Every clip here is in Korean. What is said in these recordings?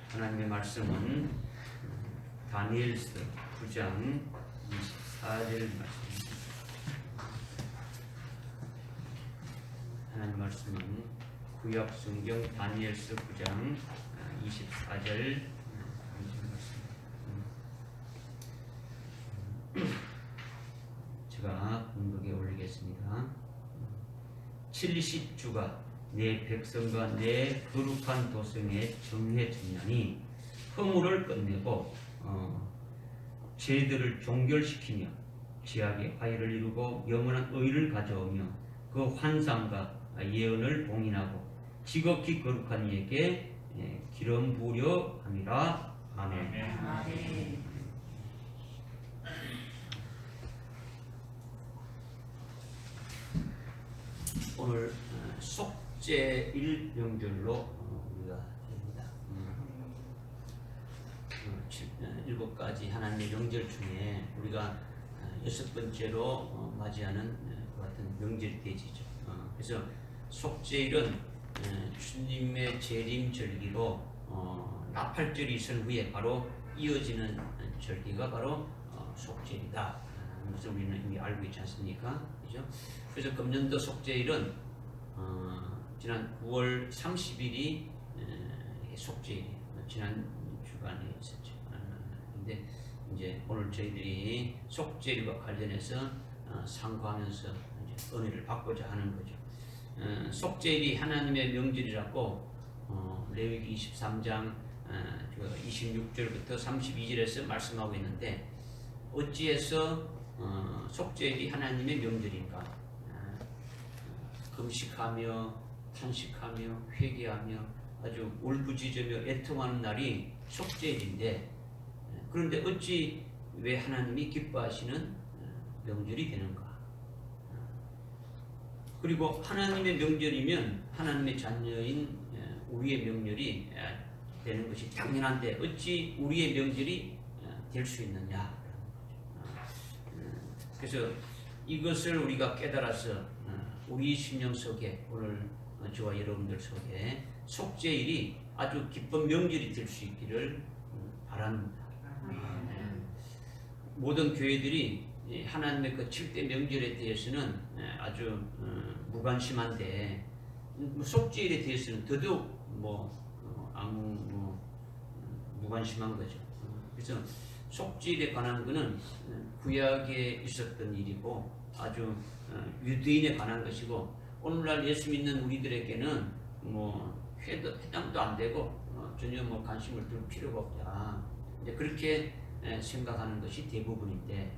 하나님의 말씀은 다니엘서 9장 24절 말씀입니다. 하나님 말씀은 구약 성경 다니엘서 9장 24절 제가 공독에 올리겠습니다. 70주가 내 백성과 내 거룩한 도성에 정해졌나니 허물을 끝내고 죄들을 종결시키며 죄악의 화해를 이루고 영원한 의를 가져오며 그 환상과 예언을 봉인하고 지극히 거룩한 이에게 기름 부으려 함이라. 아멘. 아멘. 오늘 속죄 1명절로 우리가 됩니다. 7가지 하나님의 명절 중에 우리가 6번째로 맞이하는 그 같은 명절이 되지죠. 그래서 속죄일은 주님의 재림 절기로 나팔절이 있은 후에 바로 이어지는 절기가 바로 속죄일이다. 그것을 우리는 이미 알고 있지 않습니까? 그죠? 그래서 금년도 속죄일은 지난 9월 30일이 속죄일이 지난 주간에 있었죠. 근데 이제 오늘 저희들이 속죄일과 관련해서 상고하면서 이제 은혜를 받고자 하는 거죠. 속죄일이 하나님의 명절이라고 레위기 23장 26절부터 32절에서 말씀하고 있는데 어찌해서 속죄일이 하나님의 명절인가? 금식하며 탄식하며 회개하며 아주 울부짖으며 애통하는 날이 속죄일인데, 그런데 어찌 왜 하나님이 기뻐하시는 명절이 되는가? 그리고 하나님의 명절이면 하나님의 자녀인 우리의 명절이 되는 것이 당연한데 어찌 우리의 명절이 될 수 있느냐? 그래서 이것을 우리가 깨달아서 우리 심령 속에 오늘 저와 여러분들 속에 속죄일이 아주 기쁜 명절이 될 수 있기를 바랍니다. 모든 교회들이 하나님의 그 7대 명절에 대해서는 아주 무관심한데 속죄일에 대해서는 더더욱 무관심한 거죠. 그래서 속죄일에 관한 것은 구약에 있었던 일이고 아주 유대인에 관한 것이고 오늘날 예수 믿는 우리들에게는 해당도 안 되고 전혀 관심을 둘 필요가 없다. 이제 그렇게 생각하는 것이 대부분인데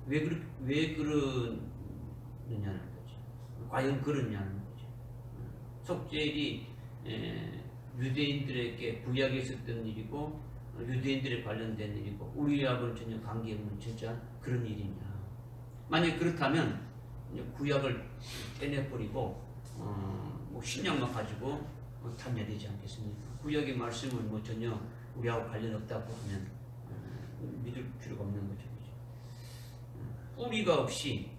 왜 그러느냐는 거죠. 과연 그러냐는 거죠. 속죄일이 유대인들에게 구약에 있었던 일이고 유대인들에 관련된 일이고 우리하고는 전혀 관계없는 진짜 그런 일이냐. 만약 그렇다면 구약을 떼내버리고 신약만 가지고 탐내되지 않겠습니까? 구약의 말씀은 전혀 우리하고 관련 없다고 하면 믿을 필요가 없는 거죠. 뿌리가 없이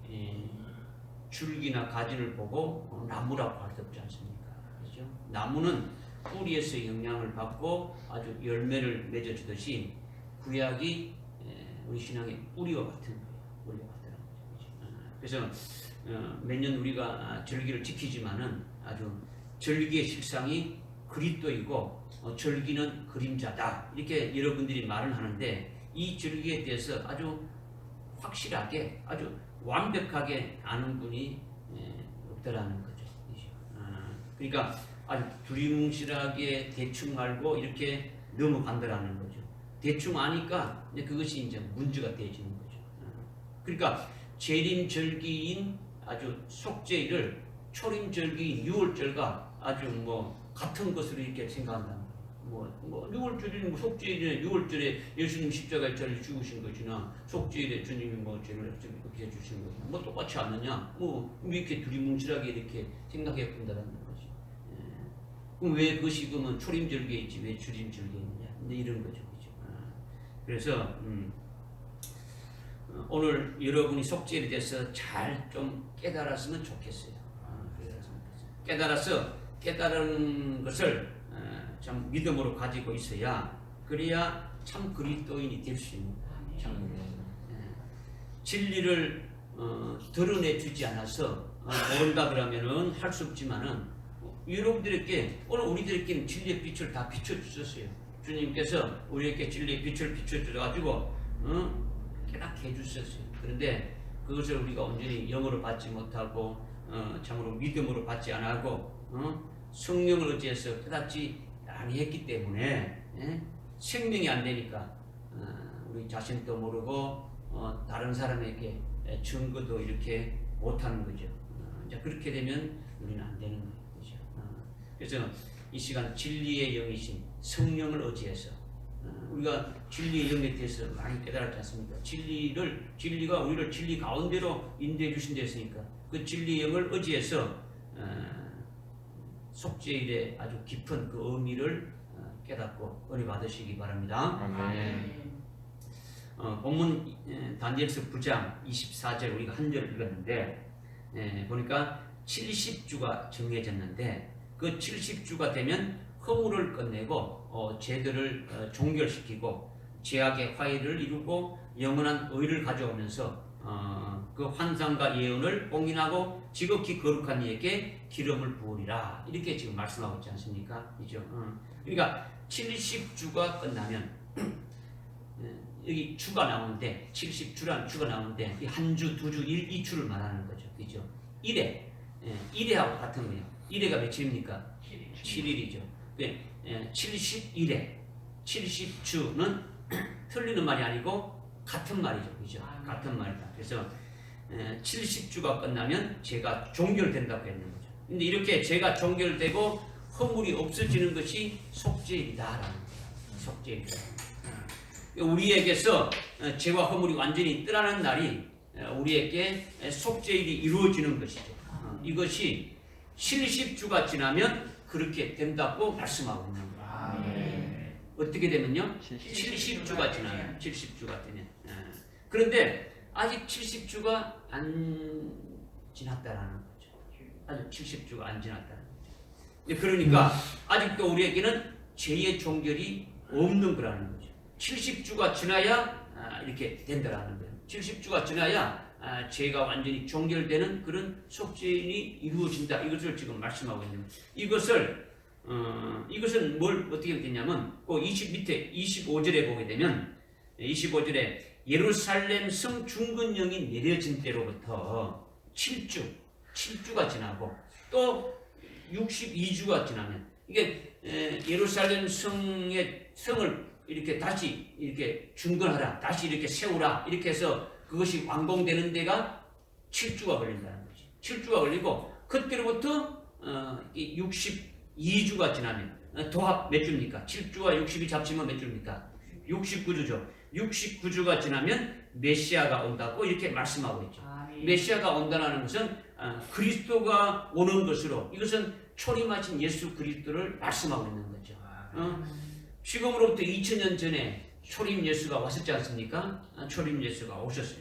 줄기나 가지를 보고 나무라고 할 수 없지 않습니까? 그렇죠? 나무는 뿌리에서 영향을 받고 아주 열매를 맺어주듯이 구약이 우리 신앙의 뿌리와 같은 거예요. 뿌리와 같다는 거죠. 그래서 매년 우리가 절기를 지키지만은 아주 절기의 실상이 그리스도이고 절기는 그림자다. 이렇게 여러분들이 말을 하는데 이 절기에 대해서 아주 확실하게 아주 완벽하게 아는 분이 없다라는 거죠. 그러니까 아주 두리뭉실하게 대충 알고 이렇게 넘어간다라는 거죠. 대충 아니까 그것이 이제 문제가 되어지는 거죠. 그러니까 재림절기인 아주 속죄일을 초림절기인 유월절과 아주 같은 것으로 이렇게 생각한다. 6월절에는 속죄일에 6월절에 예수님 십자가에 자리 죽으신 것이나 속죄일에 주님이 죄를 어떻게 해주신 것이나 똑같이 않느냐? 왜 이렇게 두리뭉실하게 이렇게 생각해 본다는 거지. 그럼 왜 그것이 그러면 초림절기에 있지 왜 주림절기에 있느냐? 근데 이런 거죠, 그죠? 그래서 오늘 여러분이 속죄일에 대해서 잘 좀 깨달았으면 좋겠어요. 깨달아서 깨달은 것을 참 믿음으로 가지고 있어야 그래야 참 그리스도인이 될 수 있는 거예요. 참 진리를 드러내 주지 않아서 모른다 그러면은 할 수 없지만은 여러분들에게 오늘 우리들에게는 진리의 빛을 다 비춰 주셨어요. 주님께서 우리에게 진리의 빛을 비춰 주셔가지고 깨닫게 해주셨어요. 그런데 그것을 우리가 온전히 영으로 받지 못하고 참으로 믿음으로 받지 않고 성령을 의지해서 깨닫지 아니했기 때문에 생명이 안 되니까 우리 자신도 모르고 다른 사람에게 증거도 이렇게 못하는 거죠. 이제 그렇게 되면 우리는 안 되는 거죠. 그래서 이 시간 진리의 영이신 성령을 의지해서 우리가 진리의 영에 대해서 많이 깨달았지 않습니까? 진리가 우리를 진리 가운데로 인도해 주신 데 있으니까 그 진리의 영을 의지해서 속죄일의 아주 깊은 그 의미를 깨닫고 은혜 받으시기 바랍니다. 아멘. 본문 다니엘서 9장 24절 우리가 한 절 읽었는데 보니까 70주가 정해졌는데 그 70주가 되면 허물을 끝내고 죄들을 종결시키고 죄악의 화해를 이루고 영원한 의를 가져오면서 그 환상과 예언을 공인하고 지극히 거룩한 이에게 기름을 부으리라 이렇게 지금 말씀하고 있지 않습니까? 그죠? 그러니까 70주가 끝나면 여기 주가 나오는데 70주라는 주가 나오는데 한 주, 두 주, 1, 2주를 말하는 거죠. 그죠? 1회, 1회하고 같은 거예요. 1회가 며칠입니까? 7일이죠. 71회, 70주는 틀리는 말이 아니고 같은 말이죠. 그죠? 같은 말이다. 그래서 70주가 끝나면 죄가 종결된다고 했는 거죠. 근데 이렇게 죄가 종결되고 허물이 없어지는 것이 속죄일이다라는 거예요. 속죄일이다. 우리에게서 죄와 허물이 완전히 떠나는 날이 우리에게 속죄일이 이루어지는 것이죠. 이것이 70주가 지나면 그렇게 된다고 말씀하고 있는 거예요. 어떻게 되면요? 70주가 지나면 70주가 되면 그런데 아직 70주가 안 지났다라는 거죠. 아직 70주가 안 지났다는 거죠. 그러니까 아직도 우리에게는 죄의 종결이 없는 거라는 거죠. 70주가 지나야 이렇게 된다라는 거예요. 70주가 지나야 죄가 완전히 종결되는 그런 속죄인이 이루어진다. 이것을 지금 말씀하고 있는 거예요. 이것은 뭘 어떻게 되냐면 그 밑에 25절에 보게 되면 25절에 예루살렘 성 중건령이 내려진 때로부터 7주가 지나고 또 62주가 지나면 이게 예루살렘 성을 이렇게 다시 이렇게 중건하라, 다시 이렇게 세우라 이렇게 해서 그것이 완공되는 데가 7주가 걸린다는 거지. 7주가 걸리고 그때로부터 62주가 지나면 도합 몇 주입니까? 7주와 62 합치면 몇 주입니까? 69주죠. 69주가 지나면 메시아가 온다고 이렇게 말씀하고 있죠. 메시아가 온다는 것은 그리스도가 오는 것으로 이것은 초림하신 예수 그리스도를 말씀하고 있는 거죠. 지금으로부터 2000년 전에 초림 예수가 왔었지 않습니까? 초림 예수가 오셨어요.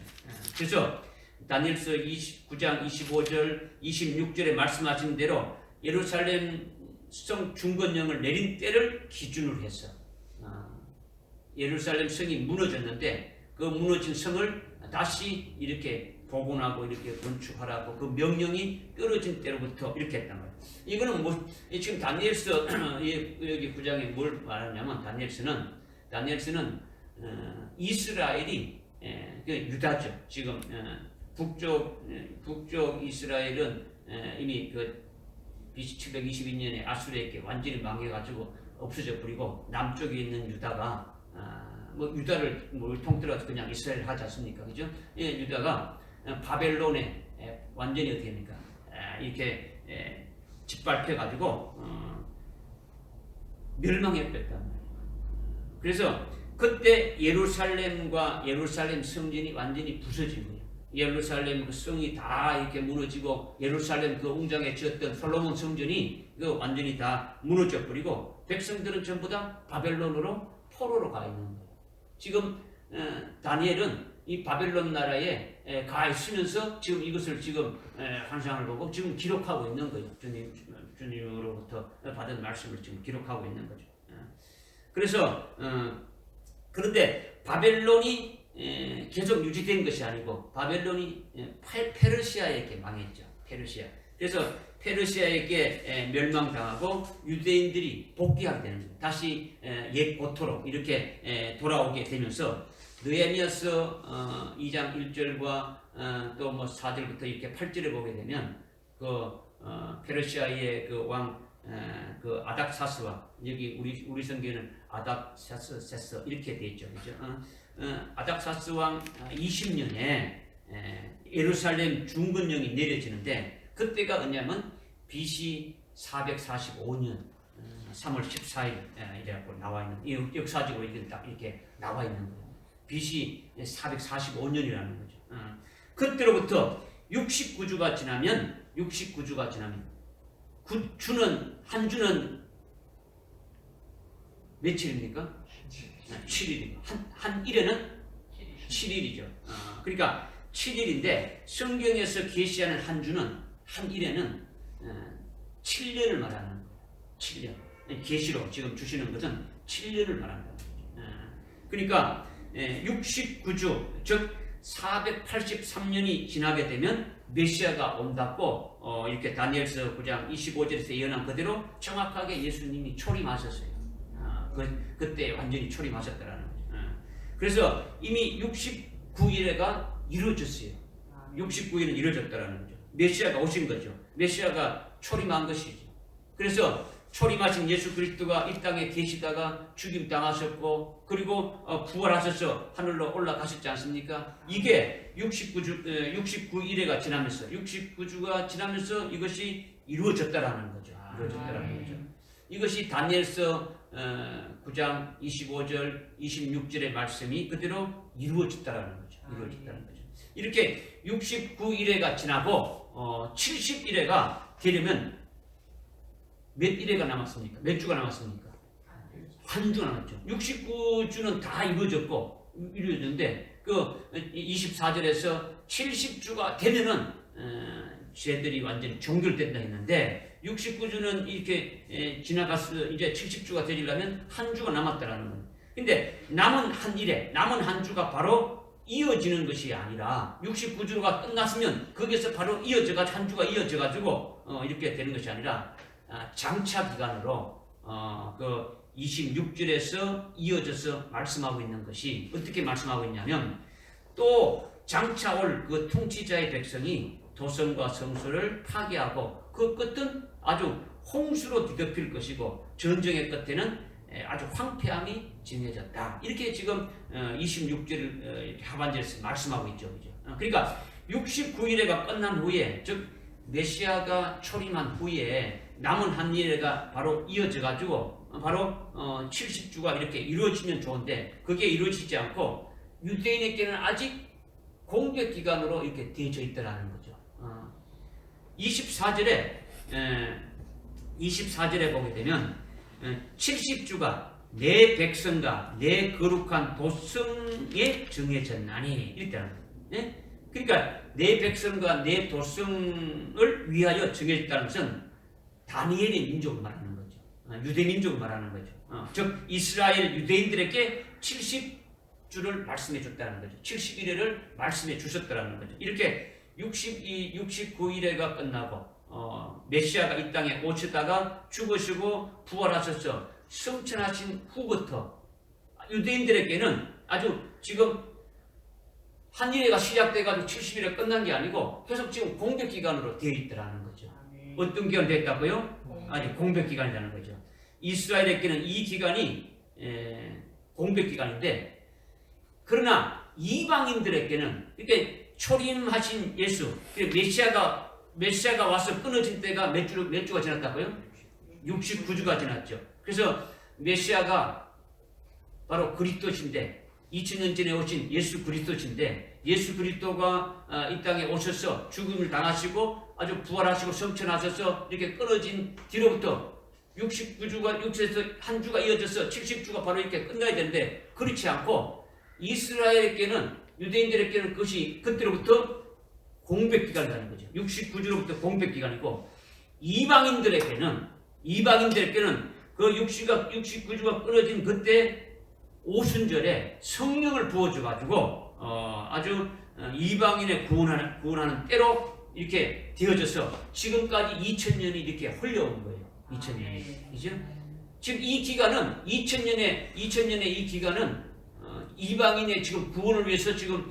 그래서 다니엘서 9장 25절 26절에 말씀하신 대로 예루살렘 성 중건령을 내린 때를 기준으로 해서 예루살렘 성이 무너졌는데 그 무너진 성을 다시 이렇게 복원하고 이렇게 건축하라고 그 명령이 떨어진 때로부터 이렇게 했단 말이에요. 이거는 뭐 지금 다니엘서 여기 9장에 뭘 말하냐면 다니엘서는 이스라엘이 그 유다죠. 지금 북쪽 이스라엘은 이미 그 BC 722년에 아수르에게 완전히 망해가지고 없어져 버리고 남쪽에 있는 유다가 뭐 유다를 통틀어서 그냥 이스라엘 하지 않습니까? 그죠? 유다가 바벨론에 완전히 어떻게 합니까? 이렇게 짓밟혀가지고 멸망해버렸단 말이에요. 그래서 그때 예루살렘과 예루살렘 성전이 완전히 부서진 거예요. 예루살렘 그 성이 다 이렇게 무너지고 예루살렘 그 웅장에 지었던 솔로몬 성전이 그 완전히 다 무너져 버리고 백성들은 전부 다 바벨론으로 포로로 가 있는 거예요. 지금 다니엘은 이 바벨론 나라에 가 있으면서 지금 이것을 지금 환상을 보고 지금 기록하고 있는 거예요. 주님 주님으로부터 받은 말씀을 지금 기록하고 있는 거죠. 그래서 그런데 바벨론이 계속 유지된 것이 아니고 바벨론이 페르시아에게 망했죠. 페르시아. 그래서 페르시아에게 멸망당하고 유대인들이 복귀하게 되는 거예요. 다시 옛 고토로 이렇게 돌아오게 되면서 느헤미야서 2장 1절과 또 뭐 4절부터 이렇게 8절에 보게 되면 그 페르시아의 그 왕 그 아닥사스와 여기 우리 성경에는 아닥사스 이렇게 돼 있죠. 그죠? 아닥사스 왕 20년에 예루살렘 중건령이 내려지는데 그때가 언냐면 BC 445년 3월 14일 이라고 나와 있는 역사적으로 이게 딱 이렇게 나와 있는 거예요. BC 445년이라는 거죠. 그때로부터 69주가 지나면 한 주는 며칠입니까? 7일입니다. 한 일에는 7일이죠. 그러니까 7일인데 성경에서 계시하는 한 주는 한 일에는 7년을 말하는 거예요. 7년. 계시로 지금 주시는 것은 7년을 말한다. 그러니까 69주 즉 483년이 지나게 되면 메시아가 온다고 이렇게 다니엘서 9장 25절에서 예언한 그대로 정확하게 예수님이 초림하셨어요. 그때 완전히 초림하셨다라는 거죠. 그래서 이미 69일에가 이루어졌어요. 69일은 이루어졌다라는 거죠. 메시아가 오신 거죠. 메시아가 초림한 것이죠. 그래서 초림하신 예수 그리스도가 이 땅에 계시다가 죽임당하셨고 그리고 부활하셔서 하늘로 올라가셨지 않습니까? 이게 69일에가 지나면서 69주가 지나면서 이것이 이루어졌다라는 거죠. 이루어졌다라는 거죠. 이것이 다니엘서 9장 25절 26절의 말씀이 그대로 이루어졌다라는 거죠. 이루어졌다는 거죠. 이렇게 69일에가 지나고 70일에가 되려면 몇 일회가 남았습니까? 몇 주가 남았습니까? 한 주 남았죠. 69주는 다 이루어졌는데 그 24절에서 70주가 되면은 죄들이 완전히 종결된다 했는데 69주는 이렇게 지나가서 이제 70주가 되려면 한 주가 남았다라는 거예요. 근데 남은 한 주가 바로 이어지는 것이 아니라 69주가 끝났으면 거기서 바로 이어져가지고 한 주가 이어져가지고 이렇게 되는 것이 아니라 장차 기간으로 그 26절에서 이어져서 말씀하고 있는 것이 어떻게 말씀하고 있냐면 또 장차 올 그 통치자의 백성이 도성과 성소를 파괴하고 그 끝은 아주 홍수로 뒤덮일 것이고 전쟁의 끝에는 아주 황폐함이 정해졌다. 이렇게 지금 26절 하반절에서 말씀하고 있죠. 그죠? 그러니까 69일에가 끝난 후에 즉 메시아가 초림한 후에 남은 한 일회가 바로 이어져 가지고 바로 70주가 이렇게 이루어지면 좋은데 그게 이루어지지 않고 유대인에게는 아직 공백 기간으로 이렇게 되어져 있다라는 거죠. 24절에 보게 되면 70주가 내 백성과 내 거룩한 도성에 정해졌나니 이랬다는 거예요. 네? 그러니까 내 백성과 내 도성을 위하여 정해졌다는 것은 다니엘의 민족을 말하는 거죠. 유대 민족을 말하는 거죠. 즉 이스라엘 유대인들에게 70주를 말씀해 줬다는 거죠. 71회를 말씀해 주셨다는 거죠. 이렇게 69일회가 끝나고 메시아가 이 땅에 오시다가 죽으시고 부활하셔서 승천하신 후부터 유대인들에게는 아주 지금 한 일회가 시작돼가지고 70일에 끝난 게 아니고 계속 지금 공백 기간으로 되어 있더라는 거죠. 어떤 기간 됐다고요? 아니 공백 기간이라는 거죠. 이스라엘에게는 이 기간이 공백 기간인데 그러나 이방인들에게는 이렇게 초림하신 예수 메시아가 와서 끊어진 때가 몇 주가 지났다고요? 69주가 지났죠. 그래서 메시아가 바로 그리스도신데 2000년 전에 오신 예수 그리스도신데 예수 그리스도가 이 땅에 오셔서 죽음을 당하시고 아주 부활하시고 성천하셔서 이렇게 끊어진 뒤로부터 69주가 6에서 한 주가 이어져서 70주가 바로 이렇게 끝나야 되는데 그렇지 않고 이스라엘에게는 유대인들에게는 그것이 그때로부터 공백기간이라는 거죠. 69주로부터 공백기간이고 이방인들에게는 그 69주가 끊어진 그때 오순절에 성령을 부어줘 가지고 아주 이방인의 구원하는 때로 이렇게 되어져서 지금까지 2000년이 이렇게 흘러온 거예요. 2000년이. 그죠? 지금 이 기간은 2000년의 이 기간은 이방인의 지금 구원을 위해서 지금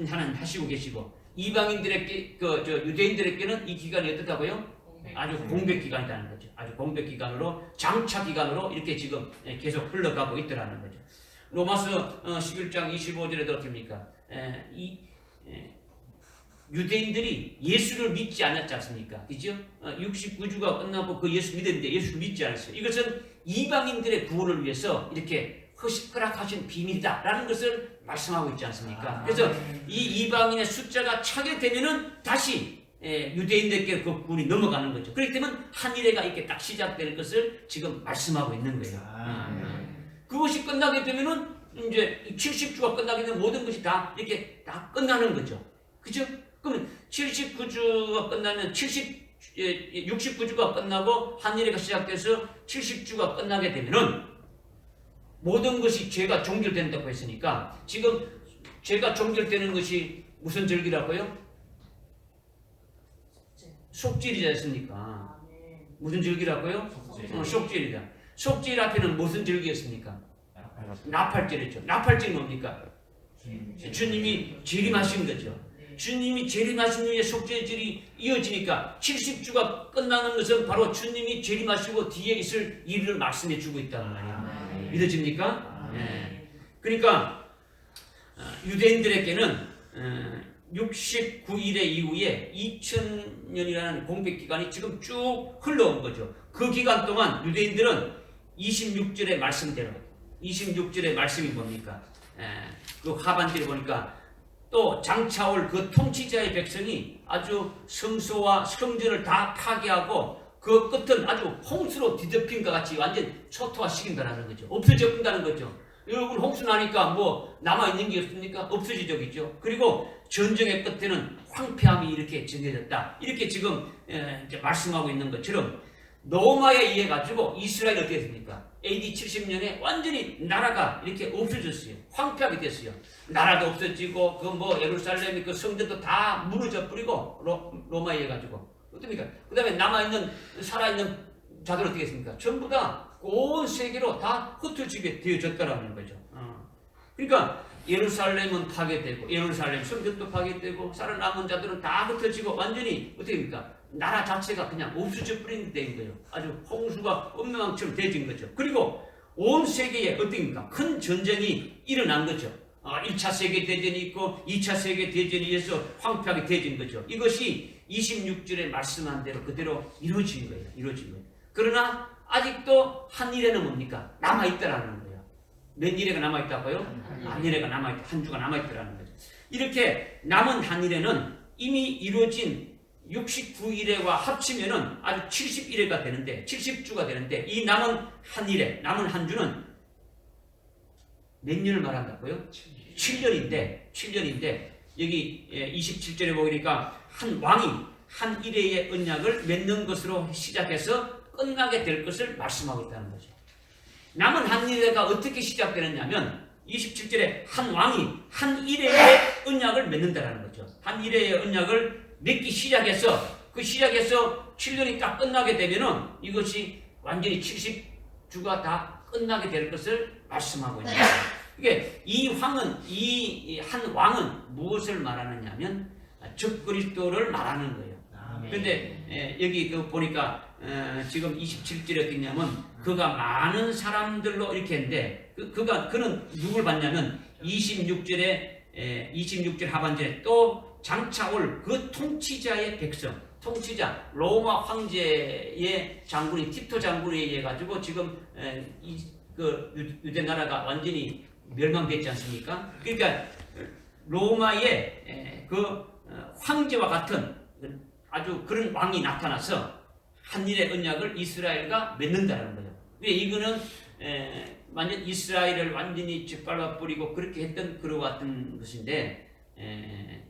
하나님 하시고 계시고 이방인들에게 유대인들에게는 이 기간이 어떻다고요? 아주 공백 기간이라는 거죠. 아주 공백 기간으로 장차 기간으로 이렇게 지금 계속 흘러가고 있더라는 거죠. 로마서 11장 25절에도 어떻습니까? 유대인들이 예수를 믿지 않았지 않습니까? 그죠? 69주가 끝나고 그 예수 믿었는데 예수를 믿지 않았어요. 이것은 이방인들의 구원을 위해서 이렇게 허락하신 비밀이다 라는 것을 말씀하고 있지 않습니까? 그래서 이 이방인의 숫자가 차게 되면은 다시 유대인들께 그 구원이 넘어가는 거죠. 그렇기 때문에 한일회가 이렇게 딱 시작되는 것을 지금 말씀하고 있는 거예요. 그것이 끝나게 되면은 이제 70주가 끝나게 되면 모든 것이 다 이렇게 다 끝나는 거죠. 그죠? 그러면 79주가 끝나면 69주가 끝나고 한일회가 시작돼서 70주가 끝나게 되면은 모든 것이 죄가 종결된다고 했으니까 지금 죄가 종결되는 것이 무슨 절기라고요? 속죄일이지 않습니까? 무슨 절기라고요? 속죄일이다. 속죄일 앞에는 무슨 절기였습니까? 나팔절이죠. 나팔절이 뭡니까? 주님이 재림하신 거죠. 주님이 재림하신 후에 속죄절이 이어지니까 70주가 끝나는 것은 바로 주님이 재림하시고 뒤에 있을 일을 말씀해 주고 있다는 말이에요. 믿어집니까? 그러니까 유대인들에게는 69일의 이후에 2000년이라는 공백기간이 지금 쭉 흘러온 거죠. 그 기간 동안 유대인들은 26절의 말씀대로 26절의 말씀이 뭡니까? 그 하반절에 보니까 또 장차올 그 통치자의 백성이 아주 성소와 성전을 다 파괴하고 그 끝은 아주 홍수로 뒤덮인 것 같이 완전 초토화시킨다는 거죠. 없어져본다는 거죠. 여러분 홍수 나니까 뭐 남아있는 게 없습니까? 없어지죠. 그리고 전쟁의 끝에는 황폐함이 이렇게 정해졌다. 이렇게 지금 이제 말씀하고 있는 것처럼 로마에 의해 가지고 이스라엘이 어떻게 됐습니까? AD 70년에 완전히 나라가 이렇게 없어졌어요. 황폐하게 됐어요. 나라도 없어지고 그 뭐 예루살렘 그 성전도 다 무너져 버리고 로마에 의해 가지고 어떻습니까? 그다음에 남아있는 살아있는 자들 어떻게 했습니까? 전부 다 온 세계로 다 흩어지게 되어졌다라는 거죠. 그러니까 예루살렘은 파괴되고 예루살렘 성전도 파괴되고 살아남은 자들은 다 흩어지고 완전히 어떻게 됩니까? 나라 자체가 그냥 없어져 버린 된 거예요. 아주 홍수가 엉망처럼 되어진 거죠. 그리고 온 세계에 어떻습니까? 큰 전쟁이 일어난 거죠. 1차 세계대전이 있고 2차 세계대전에 의해서 황폐하게 되어진 거죠. 이것이 26절에 말씀한 대로 그대로 이루어진 거예요. 그러나 아직도 한일회는 뭡니까? 남아있다라는 거예요. 몇 일회가 남아있다고요? 한일회가 남아있다. 한 주가 남아있다라는 거죠. 이렇게 남은 한일회는 이미 이루어진 69일회와 합치면은 아주 71회가 되는데 70주가 되는데 이 남은 한일회, 남은 한 주는 몇 년을 말한다고요? 7년인데 여기 27절에 보니까 한 왕이 한 일회의 언약을 맺는 것으로 시작해서 끝나게 될 것을 말씀하고 있다는 거죠. 남은 한 일회가 어떻게 시작되느냐면 27절에 한 왕이 한 일회의 언약을 맺는다는 거죠. 한 일회의 언약을 맺기 시작해서 7년이 딱 끝나게 되면은 이것이 완전히 70주가 다 끝나게 될 것을 말씀하고 있는 거예요. 이게 이 한 왕은 무엇을 말하느냐면 적그리스도를 말하는 거예요. 그런데 여기 보니까 지금 27절에 어떻게 했냐면 그가 많은 사람들로 이렇게 했는데 그는 누굴 봤냐면 26절 하반절에 또 장차 올 그 통치자의 백성, 통치자 로마 황제의 장군이 티토 장군에 의해 가지고 지금 유대 나라가 완전히 멸망됐지 않습니까? 그러니까 로마의 그 황제와 같은 아주 그런 왕이 나타나서 한일의 언약을 이스라엘과 맺는다는 거죠. 이거는 완전 이스라엘을 완전히 짓밟아 버리고 그렇게 했던 그와 같은 것인데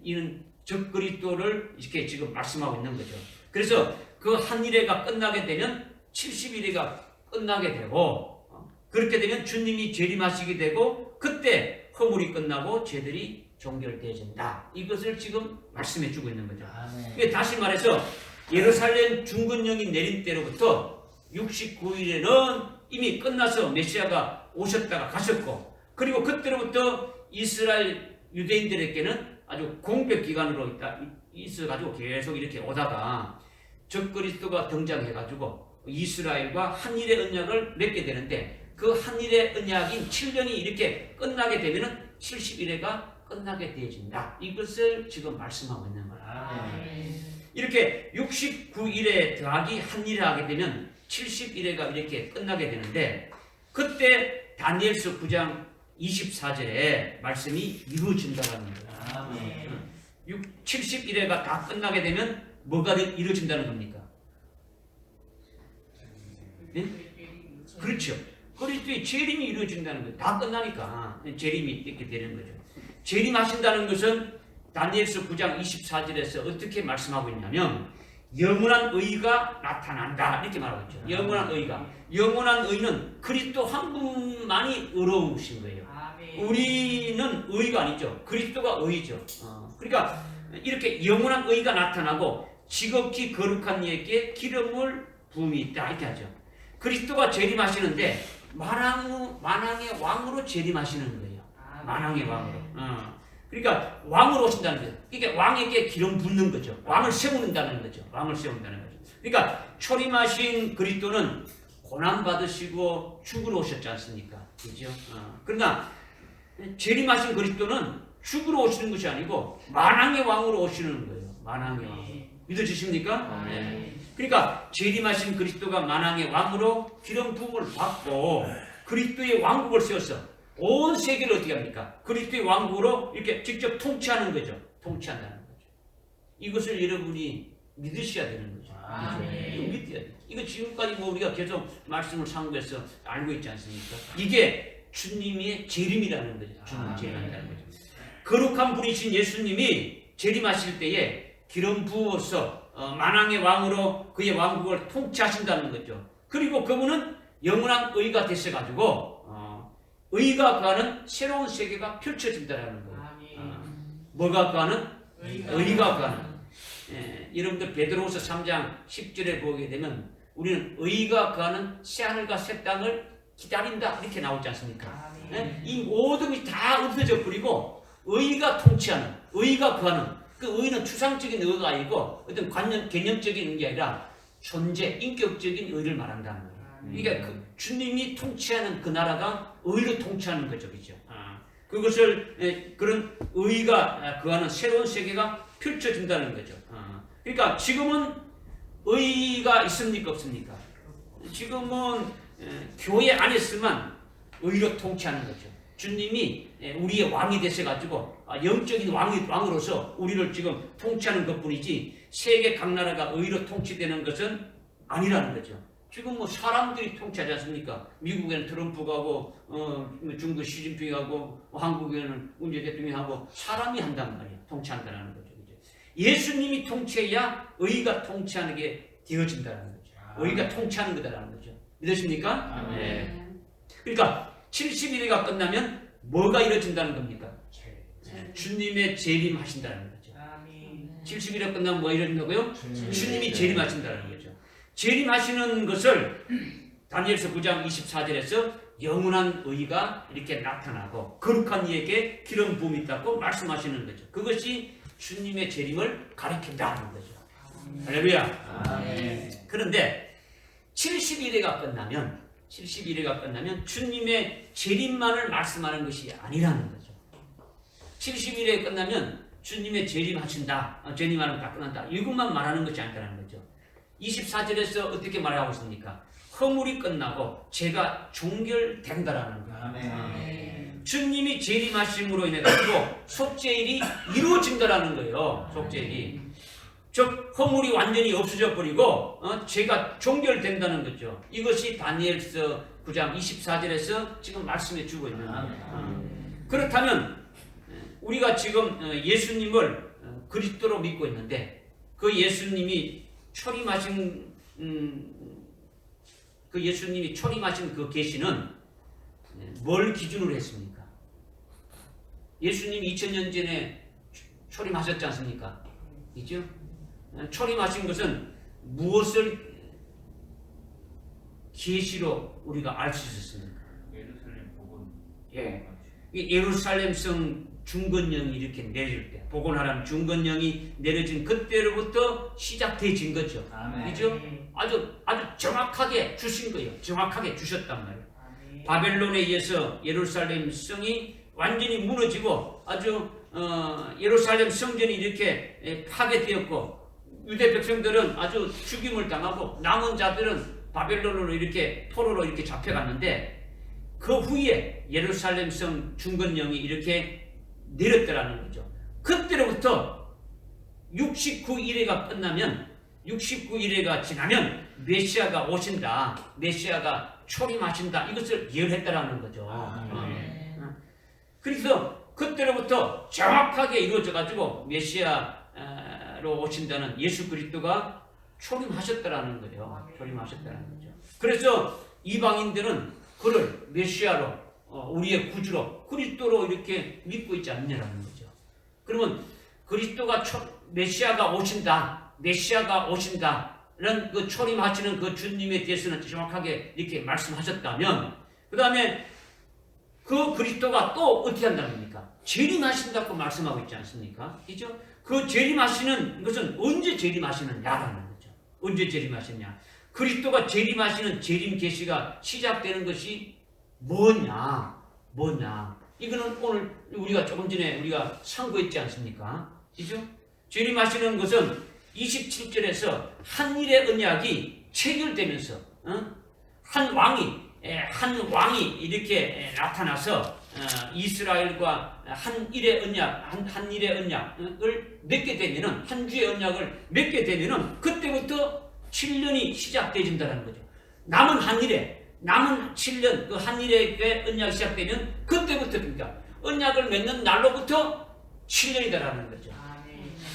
이는 적그리스도를 이렇게 지금 말씀하고 있는 거죠. 그래서 그 한 일회가 끝나게 되면 70일회가 끝나게 되고 그렇게 되면 주님이 재림하시게 되고 그때 허물이 끝나고 죄들이 종결되어진다. 이것을 지금 말씀해 주고 있는 거죠. 다시 말해서 예루살렘 중건령이 내린 때로부터 69일에는 이미 끝나서 메시아가 오셨다가 가셨고 그리고 그때로부터 이스라엘 유대인들에게는 아주 공백 기간으로 있어가지고 계속 이렇게 오다가 적그리스도가 등장해가지고 이스라엘과 한일의 언약을 맺게 되는데 그 한일의 언약인 7년이 이렇게 끝나게 되면은 70일회가 끝나게 되어진다. 이것을 지금 말씀하고 있는 거야. 이렇게 69일에 더하기 한일을 하게 되면 70일회가 이렇게 끝나게 되는데 그때 다니엘서 9장 24절에 말씀이 이루어진다는 거예요. 70일회가 다 끝나게 되면 뭐가 이루어진다는 겁니까? 네? 그렇죠. 그리스도의 재림이 이루어진다는 거예요. 다 끝나니까 재림이 이렇게 되는 거죠. 재림하신다는 것은 다니엘서 9장 24절에서 어떻게 말씀하고 있냐면 영원한 의가 나타난다 이렇게 말하고 있죠. 영원한 의가. 영원한 의는 그리스도 한 분만이 의로우신 거예요. 우리는 의가 아니죠. 그리스도가 의죠. 그러니까 이렇게 영원한 의가 나타나고 지극히 거룩한 이에게 기름을 부음이 있다 이렇게 하죠. 그리스도가 재림하시는데 만왕의 왕으로 재림하시는 거예요. 만왕의 왕으로. 그러니까 왕으로 오신다는 거예요. 그러니까 왕에게 기름 붓는 거죠. 왕을 세운다는 거죠. 왕을 세운다는 거죠. 그러니까 초림하신 그리스도는 고난 받으시고 죽으러 오셨지 않습니까? 그죠? 그러나 재림하신 그리스도는 죽으러 오시는 것이 아니고 만왕의 왕으로 오시는 거예요. 만왕의 왕. 믿어지십니까? 네. 그러니까 재림하신 그리스도가 만왕의 왕으로 기름 부음을 받고 그리스도의 왕국을 세워서 온 세계를 어떻게 합니까? 그리스도의 왕국으로 이렇게 직접 통치하는 거죠. 통치한다는 거죠. 이것을 여러분이 믿으셔야 되는 거죠. 이거 믿어야 돼. 이거 지금까지 뭐 우리가 계속 말씀을 상고해서 알고 있지 않습니까? 이게 주님의 재림이라는 거죠. 주님 재림이라는 거죠. 거룩한 분이신 예수님이 재림하실 때에 기름 부어서 만왕의 왕으로 그의 왕국을 통치하신다는 거죠. 그리고 그분은 영원한 의가 되셔가지고 의가 거하는 새로운 세계가 펼쳐진다는 거예요. 뭐가 거하는? 의가 거하는. 여러분들 베드로후서 3장 10절에 보게 되면 우리는 의가 거하는 새하늘과 새 땅을 기다린다 이렇게 나오지 않습니까? 이 모든 것이 다 없어져 버리고 의가 통치하는, 의가 거하는 그 의는 추상적인 의가 아니고 어떤 개념적인 게 아니라 존재, 인격적인 의를 말한다는 거예요. 그러니까 주님이 통치하는 그 나라가 의로 통치하는 거죠. 그죠? 그것을 그런 의가 거하는 새로운 세계가 펼쳐진다는 거죠. 그러니까 지금은 의가 있습니까? 없습니까? 지금은 교회 안에서만 의로 통치하는 거죠. 주님이 우리의 왕이 되셔가지고 영적인 왕으로서 우리를 지금 통치하는 것뿐이지 세계 각 나라가 의로 통치되는 것은 아니라는 거죠. 지금 뭐 사람들이 통치하지 않습니까? 미국에는 트럼프가 하고 중국 시진핑하고 한국에는 문재인 대통령이 하고 사람이 한단 말이에요. 통치한다는 거죠. 예수님이 통치해야 의가 통치하는 게 되어진다는 거죠. 의가 통치하는 거다라는 거죠. 믿으십니까? 네. 그러니까 70일이 끝나면 뭐가 이루어진다는 겁니까? 주님의 재림하신다는 거죠. 70일이 끝나면 뭐가 이루어진다고요? 주님이 재림하신다는 거죠. 재림하시는 것을 다니엘서 9장 24절에서 영원한 의가 이렇게 나타나고 거룩한 이에게 기름 부음이 있다고 말씀하시는 거죠. 그것이 주님의 재림을 가리킨다는 거죠. 할렐루야. 그런데 70일회가 끝나면 주님의 재림만을 말씀하는 것이 아니라는 거죠. 70일에 끝나면 주님의 재림하신다, 재림하는 다 끝난다. 이것만 말하는 것이 아니라는 거죠. 24절에서 어떻게 말하고 있습니까? 허물이 끝나고 죄가 종결된다라는 거예요. 주님이 재림하심으로 인해 가지고 속죄일이 이루어진다라는 거예요. 속죄일이. 즉 허물이 완전히 없어져 버리고 죄가 종결된다는 거죠. 이것이 다니엘서 9장 24절에서 지금 말씀해 주고 있는 거예요. 그렇다면 우리가 지금 예수님을 그리스도로 믿고 있는데 그 예수님이 초림하신 그 예수님이 초림하신 그 계시는 뭘 기준으로 했습니까? 예수님이 2000년 전에 초림하셨지 않습니까? 그죠? 초림하신 것은 무엇을 계시로 우리가 알 수 있었습니까? 예루살렘 복원. 예. 이 예루살렘성 중건령이 이렇게 내릴 때, 복원하라는 중건령이 내려진 그때로부터 시작되어진 거죠. 아멘. 그죠? 아주 정확하게 주신 거예요. 정확하게 주셨단 말이에요. 바벨론에 의해서 예루살렘 성이 완전히 무너지고 아주 예루살렘 성전이 이렇게 파괴되었고 유대 백성들은 아주 죽임을 당하고 남은 자들은 바벨론으로 이렇게 포로로 이렇게 잡혀갔는데 그 후에 예루살렘 성 중건령이 이렇게 내렸더라는 거죠. 그때로부터 69일회가 끝나면 69일회가 지나면 메시아가 오신다. 메시아가 초림하신다. 이것을 예언했다라는 거죠. 그래서 그때로부터 정확하게 이루어져 가지고 메시아로 오신다는 예수 그리스도가 초림하셨다라는 거죠. 초림하셨다는 거죠. 그래서 이방인들은 그를 메시아로 우리의 구주로 그리스도로 이렇게 믿고 있지 않느냐라는 거죠. 그러면 그리스도가 메시아가 오신다. 메시아가 오신다는 그 초림하시는 그 주님에 대해서는 정확하게 이렇게 말씀하셨다면 그 다음에 그 그리스도가 또 어떻게 한다는 겁니까? 재림하신다고 말씀하고 있지 않습니까? 그죠? 그 재림하시는 것은 언제 재림하시느냐라는 거죠. 언제 재림하시냐? 그리스도가 재림하시는 재림 계시가 시작되는 것이 뭐냐? 이거는 오늘 우리가 조금 전에 우리가 상고했지 않습니까? 그죠? 재림하시는 것은 27절에서 한일의 언약이 체결되면서 한 왕이 이렇게 나타나서 이스라엘과 한일의 언약을 맺게 되면은 한 주의 언약을 맺게 되면은 그때부터 7년이 시작되어진다는 거죠. 남은 7년 그 한일의 언약이 시작되면 그때부터 그러니까 언약을 맺는 날로부터 7년이다라는 거죠.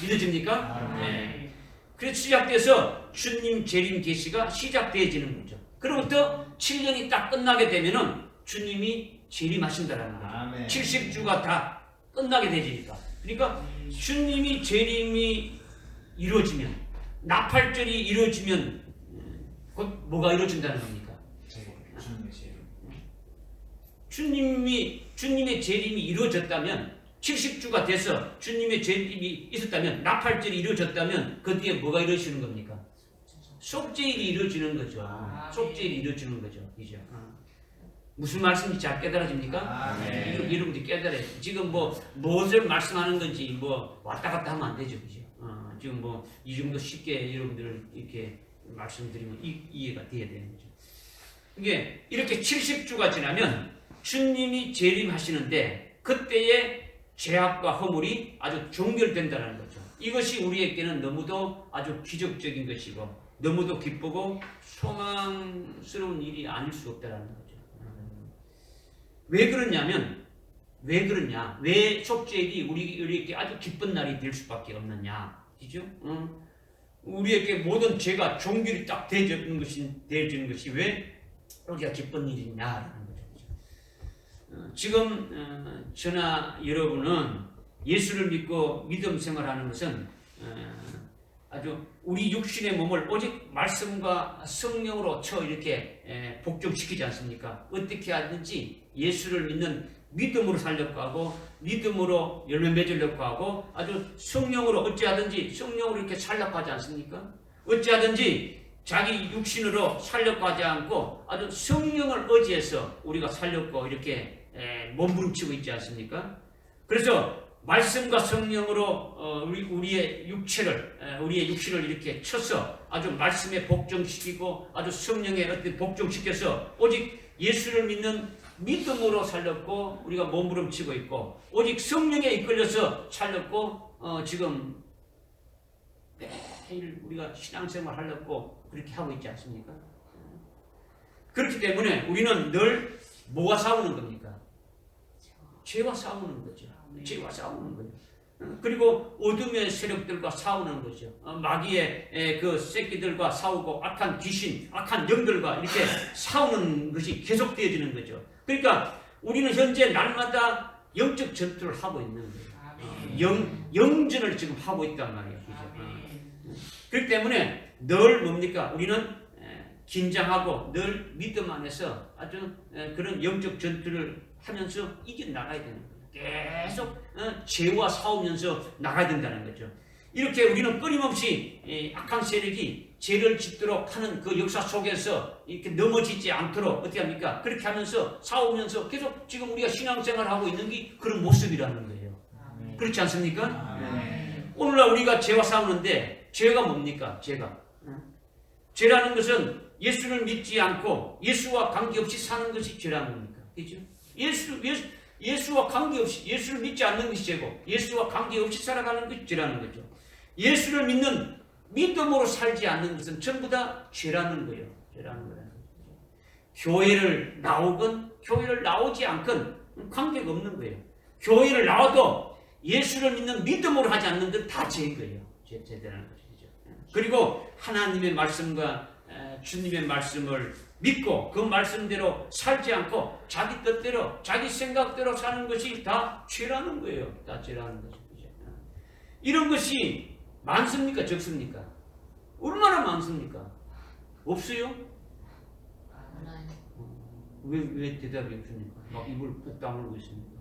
믿어집니까? 네. 그래서 시작돼서 주님 재림 계시가 시작되어지는 거죠. 그로부터 7년이 딱 끝나게 되면은 주님이 재림하신다라는 거죠. 아멘. 70주가 다 끝나게 되니까. 그러니까 주님이 재림이 이루어지면 나팔절이 이루어지면 곧 뭐가 이루어진다는 겁니까? 주님의 재림이 이루어졌다면 70주가 돼서 주님의 재림이 있었다면 나팔절이 이루어졌다면 그 뒤에 뭐가 이루어지는 겁니까? 속죄일이 이루어지는 거죠. 속죄일이 이루어지는 거죠. 이제 무슨 말씀인지 잘 깨달아집니까? 여러분들이 깨달아요. 지금 무엇을 말씀하는 건지 왔다 갔다 하면 안 되죠. 그죠? 지금 이 정도 쉽게 여러분들을 이렇게 말씀드리면 이해가 돼야 되는 거죠. 이게 이렇게 70주가 지나면 주님이 재림하시는데 그때의 죄악과 허물이 아주 종결된다는 거죠. 이것이 우리에게는 너무도 아주 기적적인 것이고 너무도 기쁘고 소망스러운 일이 아닐 수 없다는 거죠. 왜 그러냐? 왜 속죄일이 우리에게 아주 기쁜 날이 될 수밖에 없느냐? 그죠? 우리에게 모든 죄가 종결이 딱 되어지는 것이 왜 우리가 기쁜 일이냐라는 거죠. 지금 저나 여러분은 예수를 믿고 믿음 생활하는 것은 아주 우리 육신의 몸을 오직 말씀과 성령으로 이렇게 복종시키지 않습니까? 어떻게 하든지 예수를 믿는 믿음으로 살려고 하고 믿음으로 열매 맺으려고 하고 아주 성령으로 어찌하든지 성령으로 이렇게 살려고 하지 않습니까? 어찌하든지 자기 육신으로 살려고 하지 않고 아주 성령을 의지해서 우리가 살려고 이렇게 몸부림치고 있지 않습니까? 그래서 말씀과 성령으로 우리의 육신을 이렇게 쳐서 아주 말씀에 복종시키고 아주 성령에 어떻게 복종시켜서 오직 예수를 믿는 믿음으로 살렸고 우리가 몸부림치고 있고 오직 성령에 이끌려서 살렸고 지금 매일 우리가 신앙생활 하려고 그렇게 하고 있지 않습니까? 그렇기 때문에 우리는 늘 뭐와 싸우는 겁니까? 죄와 싸우는 거죠. 죄와 싸우는 거죠. 그리고 어둠의 세력들과 싸우는 거죠. 마귀의 그 새끼들과 싸우고 악한 귀신, 악한 영들과 이렇게 싸우는 것이 계속되어지는 거죠. 그러니까 우리는 현재 날마다 영적 전투를 하고 있는 거예요. 영전을 지금 하고 있단 말이에요. 그죠? 그렇기 때문에 늘 뭡니까? 우리는 긴장하고 늘 믿음 안에서 아주 그런 영적 전투를 하면서 이겨나가야 되는 거예요. 계속 죄와 싸우면서 나가야 된다는 거죠. 이렇게 우리는 끊임없이 악한 세력이 죄를 짓도록 하는 그 역사 속에서 이렇게 넘어지지 않도록 어떻게 합니까? 그렇게 하면서 싸우면서 계속 지금 우리가 신앙생활을 하고 있는 게 그런 모습이라는 거예요. 그렇지 않습니까? 오늘날 우리가 죄와 싸우는데 죄가 뭡니까? 죄라는 것은 예수를 믿지 않고 예수와 관계없이 사는 것이 죄라는 겁니까? 그렇죠? 예수와 관계없이 예수를 믿지 않는 것이 죄고 예수와 관계없이 살아가는 것이 죄라는 거죠. 예수를 믿는 믿음으로 살지 않는 것은 전부 다 죄라는 거예요. 죄라는 거예요. 교회를 나오건 교회를 나오지 않건 관계가 없는 거예요. 교회를 나와도 예수를 믿는 믿음으로 하지 않는 건 다 죄인 거예요. 죄라는 거죠. 그리고 하나님의 말씀과 주님의 말씀을 믿고 그 말씀대로 살지 않고 자기 뜻대로 자기 생각대로 사는 것이 다 죄라는 거예요. 다 죄라는 거죠. 이런 것이 많습니까? 적습니까? 얼마나 많습니까? 없어요? 왜 대답이 없습니까? 막 입을 꾹 다물고 있습니까?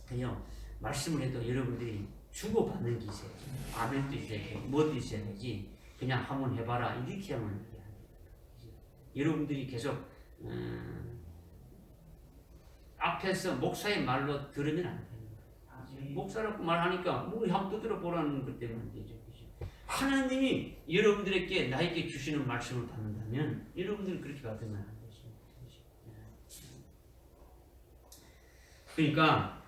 그냥 말씀을 해도 여러분들이 주고받는 게 있어요. 아멘도 있어야 되고 뭐도 있어야 되지. 그냥 한번 해봐라 이렇게 하면 여러분들이 계속 앞에서 목사의 말로 들으면 안 돼요. 목사라고 말하니까 뭐 한번 두드려 보라는 것 때문에 안 되죠. 하나님이 여러분들에게 나에게 주시는 말씀을 받는다면 여러분들이 그렇게 받으면 안 되죠. 그러니까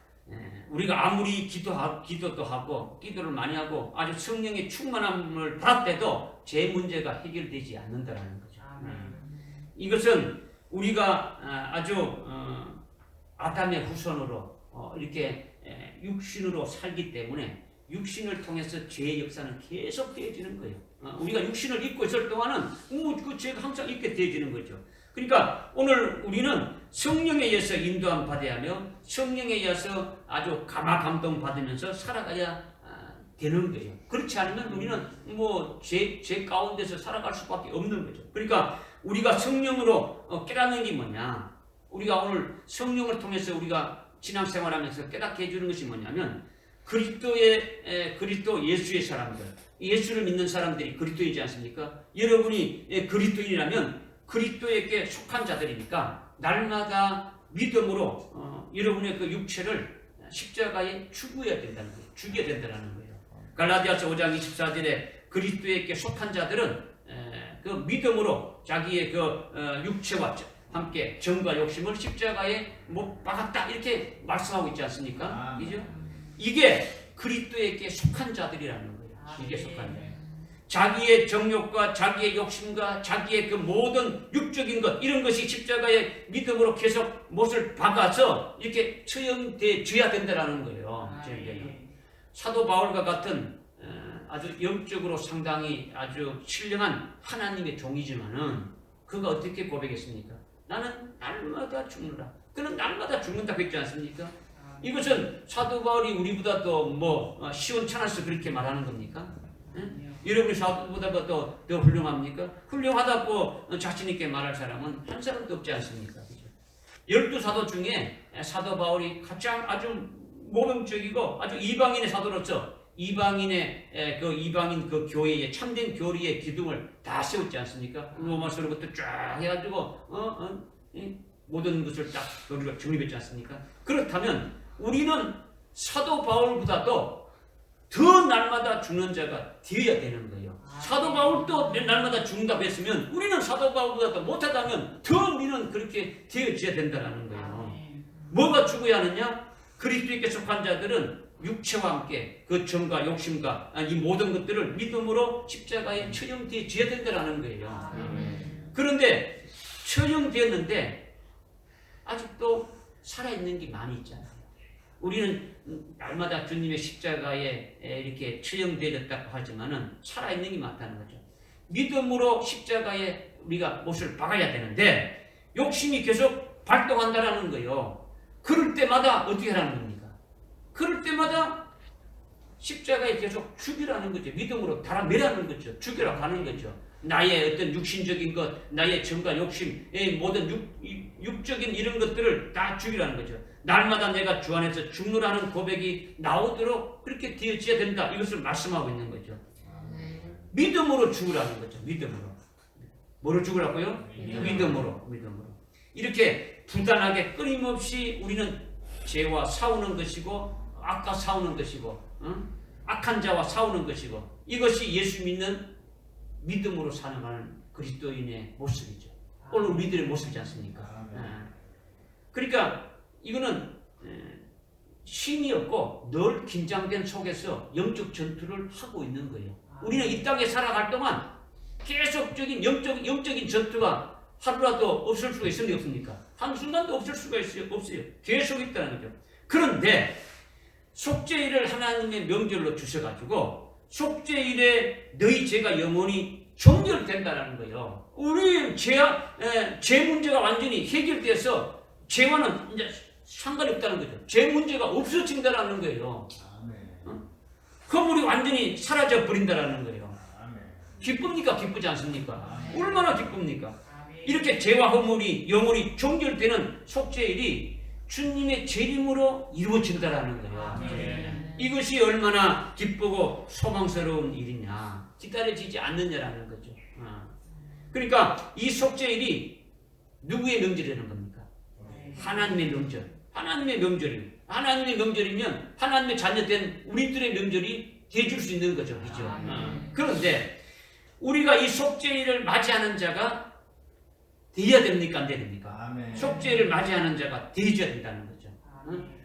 우리가 아무리 기도도 하고 기도를 많이 하고 아주 성령의 충만함을 받았대도 제 문제가 해결되지 않는다는 거죠. 이것은 우리가 아주 아담의 후손으로 이렇게 육신으로 살기 때문에 육신을 통해서 죄의 역사는 계속 되어지는 거예요. 우리가 육신을 입고 있을 동안은 그 죄가 항상 있게 되어지는 거죠. 그러니까 오늘 우리는 성령에 의해서 인도함 받아야 하며 성령에 의해서 아주 감화 감동 받으면서 살아가야 되는 거예요. 그렇지 않으면 우리는 제 가운데서 살아갈 수밖에 없는 거죠. 그러니까 우리가 성령으로 깨닫는 게 뭐냐? 우리가 오늘 성령을 통해서 우리가 신앙생활하면서 깨닫게 해주는 것이 뭐냐면 그리스도 예수의 사람들, 예수를 믿는 사람들이 그리스도이지 않습니까? 여러분이 그리스도인이라면 그리스도에게 속한 자들이니까 날마다 믿음으로 여러분의 그 육체를 십자가에 죽여야 된다는 거예요. 죽여야 된다는 거예요. 갈라디아서 5장 24절에 그리스도에게 속한 자들은 그 믿음으로 자기의 그 육체와 함께 정과 욕심을 십자가에 못 박았다 이렇게 말씀하고 있지 않습니까? 그죠? 이게 그리스도에게 속한 자들이라는 거예요. 이게 속한 자. 자기의 정욕과 자기의 욕심과 자기의 그 모든 육적인 것 이런 것이 십자가의 믿음으로 계속 못을 박아서 이렇게 처형되어야 된다는 거예요. 사도 바울과 같은 아주 영적으로 상당히 아주 신령한 하나님의 종이지만은 그가 어떻게 고백했습니까? 나는 날마다 죽는다. 그는 날마다 죽는다고 했지 않습니까? 이것은 사도 바울이 우리보다 또 시원찮아서 그렇게 말하는 겁니까? 여러분이 사도보다 더 훌륭합니까? 훌륭하다고 자신있게 말할 사람은 한 사람도 없지 않습니까? 12사도 중에 사도 바울이 가장 아주 모범적이고 아주 이방인의 사도로서 이방인의 그 교회의 참된 교리의 기둥을 다 세웠지 않습니까? 로마서로부터 쫙 해가지고 모든 것을 딱 우리가 정립했지 않습니까? 그렇다면 우리는 사도 바울보다도 더 날마다 죽는 자가 되어야 되는 거예요. 사도 바울도 날마다 죽는다고 했으면 우리는 사도 바울보다 더 못하다면 더 우리는 그렇게 되어져야 된다는 거예요. 뭐가 죽어야 하느냐? 그리스도께 속한 자들은 육체와 함께 그 정과 욕심과 이 모든 것들을 믿음으로 십자가에 처형되어져야 된다는 거예요. 그런데 처형되었는데 아직도 살아있는 게 많이 있잖아요. 우리는 날마다 주님의 십자가에 이렇게 처형되었다고 하지만은 살아있는 게 많다는 거죠. 믿음으로 십자가에 우리가 못을 박아야 되는데 욕심이 계속 발동한다라는 거예요. 그럴 때마다 어떻게 하라는 겁니까? 그럴 때마다 십자가에 계속 죽이라는 거죠. 믿음으로 달아매라는 거죠. 죽여라 가는 거죠. 나의 어떤 육신적인 것, 나의 정과 욕심, 모든 육적인 이런 것들을 다 죽이라는 거죠. 날마다 내가 주 안에서 죽노라는 고백이 나오도록 그렇게 되어져야 된다. 이것을 말씀하고 있는 거죠. 믿음으로 죽으라는 거죠. 믿음으로. 뭐로 죽으라고요? 믿음으로. 이렇게 부단하게 끊임없이 우리는 죄와 싸우는 것이고 악과 싸우는 것이고 악한 자와 싸우는 것이고 이것이 예수 믿는 믿음으로 살아가는 그리스도인의 모습이죠. 오늘 우리들의 모습이지 않습니까? 그러니까 이거는 쉼이 없고 늘 긴장된 속에서 영적 전투를 하고 있는 거예요. 우리는 이 땅에 살아갈 동안 계속적인 영적인 전투가 하루라도 없을 수가 있습니까? 없습니까? 한순간도 없을 수가 없어요. 계속 있다는 거죠. 그런데 속죄일을 하나님의 명절로 주셔가지고 속죄일에 너희 죄가 영원히 종결된다는 거예요. 우리 죄 문제가 완전히 해결돼서 죄와는 이제 상관이 없다는 거죠. 죄 문제가 없어진다는 거예요. 허물이 완전히 사라져 버린다는 거예요. 기쁩니까? 기쁘지 않습니까? 얼마나 기쁩니까? 이렇게 죄와 허물이 영원히 종결되는 속죄일이 주님의 재림으로 이루어진다는 거예요. 이것이 얼마나 기쁘고 소망스러운 일이냐, 기다려지지 않느냐라는 거죠. 그러니까 이 속죄일이 누구의 명절이라는 겁니까? 하나님의 명절. 하나님의 명절이에요. 하나님의 명절이면 하나님의 자녀된 우리들의 명절이 되어줄 수 있는 거죠. 그죠? 그런데 우리가 이 속죄일을 맞이하는 자가 되어야 됩니까? 안 됩니까? 속죄일을 맞이하는 자가 되어야 된다는 거죠.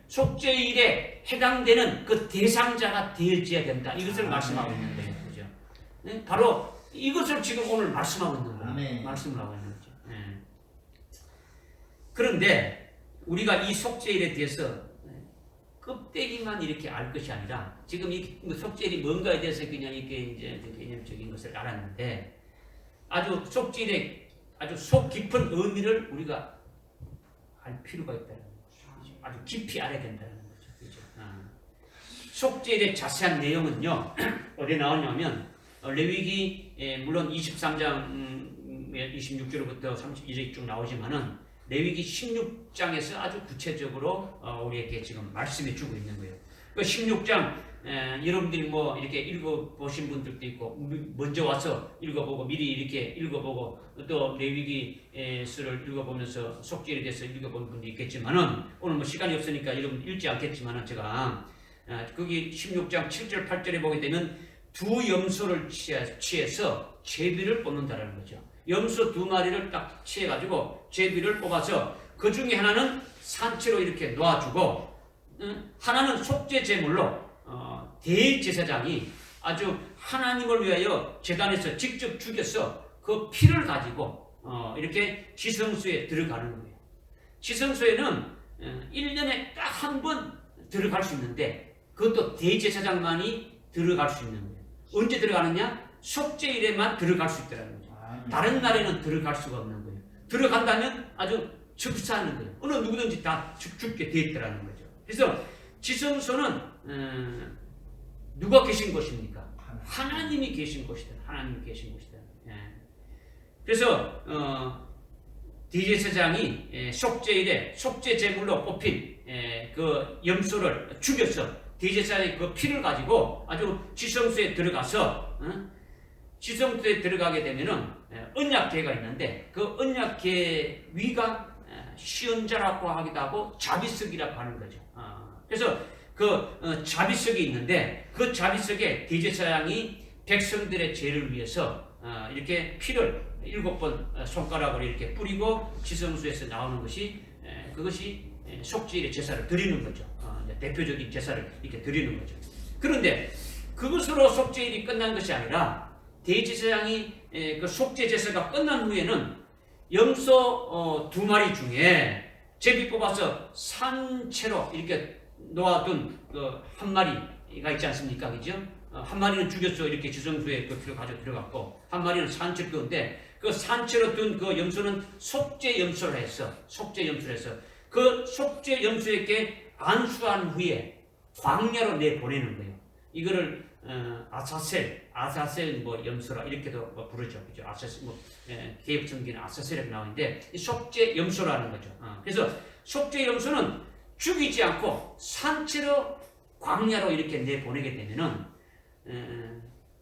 속죄일에 해당되는 그 대상자가 되어져야 된다. 이것을 말씀하고 있는 거예요. 그죠? 네? 바로 이것을 지금 오늘 말씀하고 있는 거예요. 말씀을 하고 있는 거죠. 네. 그런데 우리가 이 속죄일에 대해서 껍데기만 이렇게 알 것이 아니라 지금 이 속죄일이 뭔가에 대해서 그냥 이렇게 이제 개념적인 것을 알았는데 아주 속죄일의 아주 속 깊은 의미를 우리가 알 필요가 있다는 거죠. 아주 깊이 알아야 된다는 거죠. 그렇죠? 속죄일의 자세한 내용은요 어디에 나오냐면 레위기 물론 23장 26절부터 32절이 쭉 나오지만은 레위기 16장에서 아주 구체적으로 우리에게 지금 말씀해 주고 있는 거예요. 그 16장 여러분들이 뭐 이렇게 읽어보신 분들도 있고 먼저 와서 읽어보고 미리 이렇게 읽어보고 또 레위기서를 읽어보면서 속죄에 대해서 읽어본 분도 있겠지만은 오늘 뭐 시간이 없으니까 여러분 읽지 않겠지만은 제가 거기 16장 7절 8절에 보게 되면 두 염소를 취해서 제비를 뽑는다라는 거죠. 염소 2마리를 딱 취해가지고 제비를 뽑아서 그 중에 하나는 산채로 이렇게 놓아주고 하나는 속죄 제물로 대제사장이 아주 하나님을 위하여 제단에서 직접 죽여서 그 피를 가지고 이렇게 지성소에 들어가는 거예요. 지성소에는 1년에 딱 한 번 들어갈 수 있는데 그것도 대제사장만이 들어갈 수 있는 거예요. 언제 들어가느냐? 속죄일에만 들어갈 수 있다는 거죠. 다른 날에는 들어갈 수가 없는 거예요. 들어간다면 아주 즉사하는 거예요. 어느 누구든지 다 죽게 되어 있다는 거죠. 그래서 지성소는 누가 계신 곳입니까? 하나님이 계신 곳이다. 하나님이 계신 곳이다. 그래서 대제사장이 속죄일에 속죄 제물로 뽑힌 그 염소를 죽여서 대제사장의 그 피를 가지고 아주 지성소에 들어가서 지성소에 들어가게 되면은 언약궤가 있는데 그 언약궤 위가 시언자라고 하기도 하고 자비석이라고 하는 거죠. 그래서 그 자비석이 있는데 그 자비석에 대제사장이 백성들의 죄를 위해서 이렇게 피를 7번 손가락으로 이렇게 뿌리고 지성소에서 나오는 것이 그것이 속죄일의 제사를 드리는 거죠. 대표적인 제사를 이렇게 드리는 거죠. 그런데 그것으로 속죄일이 끝난 것이 아니라 대제사장이 그 속죄 제사가 끝난 후에는 염소 2마리 중에 제비 뽑아서 산채로 이렇게 놓아둔 한 마리가 있지 않습니까? 그죠? 한 마리는 죽였어. 이렇게 지성소에 그 피를 가져 들어갔고, 한 마리는 산채로 둔데, 그 산채로 둔 그 염소는 속죄 염소를 했어. 속죄 염소를 했어. 그 속죄 염소에게 안수한 후에 광야로 내보내는 거예요. 이거를 아사셀 뭐 염소라 이렇게도 뭐 부르죠. 그죠? 아사셀 뭐 개혁 성경에 아사셀이라고 나오는데 이 속죄 염소라는 거죠. 그래서 속죄 염소는 죽이지 않고 산채로 광야로 이렇게 내보내게 되면은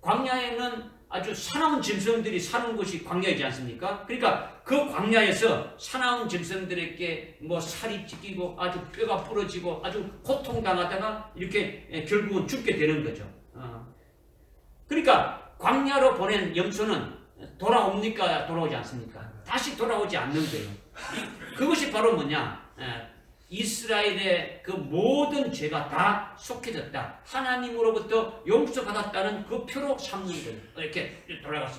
광야에는 아주 사나운 짐승들이 사는 곳이 광야이지 않습니까? 그러니까 그 광야에서 사나운 짐승들에게 뭐 살이 찢기고 아주 뼈가 부러지고 아주 고통당하다가 이렇게 결국은 죽게 되는 거죠. 그러니까 광야로 보낸 염소는 돌아옵니까? 돌아오지 않습니까? 다시 돌아오지 않는 거예요. 그것이 바로 뭐냐? 이스라엘의 그 모든 죄가 다 속해졌다. 하나님으로부터 용서받았다는 그 표로 삼는 거예요. 이렇게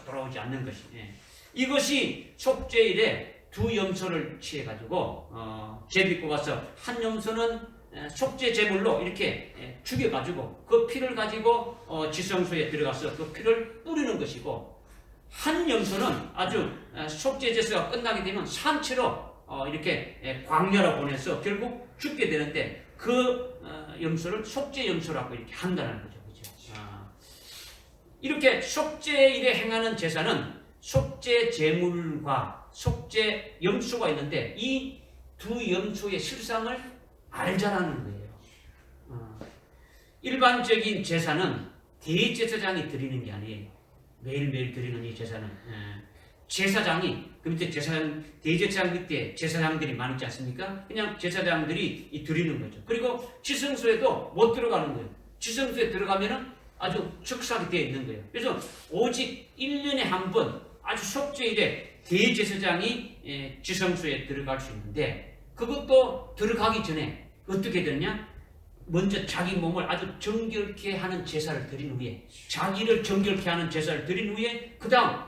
돌아오지 않는 것이. 이것이 속죄일에 두 염소를 취해가지고 제비고 가서 한 염소는 속죄 제물로 이렇게 죽여가지고 그 피를 가지고 지성소에 들어가서 그 피를 뿌리는 것이고, 한 염소는 아주 속죄 제사가 끝나게 되면 산채로 이렇게 광야로 보내서 결국 죽게 되는데 그 염소를 속죄 염소라고 이렇게 한다는 거죠. 그렇죠? 이렇게 속죄일에 행하는 제사는 속죄 제물과 속죄 염소가 있는데 이 두 염소의 실상을 알자라는 거예요. 일반적인 제사는 대제사장이 드리는 게 아니에요. 매일매일 드리는 이 제사는 제사장이, 그 밑에 대제사장 밑에 제사장들이 많지 않습니까? 그냥 제사장들이 드리는 거죠. 그리고 지성소에도 못 들어가는 거예요. 지성소에 들어가면은 아주 즉사하게 되어 있는 거예요. 그래서 오직 1년에 한 번 아주 속죄일에 대제사장이 지성소에 들어갈 수 있는데, 그것도 들어가기 전에 어떻게 되느냐? 먼저 자기 몸을 아주 정결케 하는 제사를 드린 후에, 자기를 정결케 하는 제사를 드린 후에, 그 다음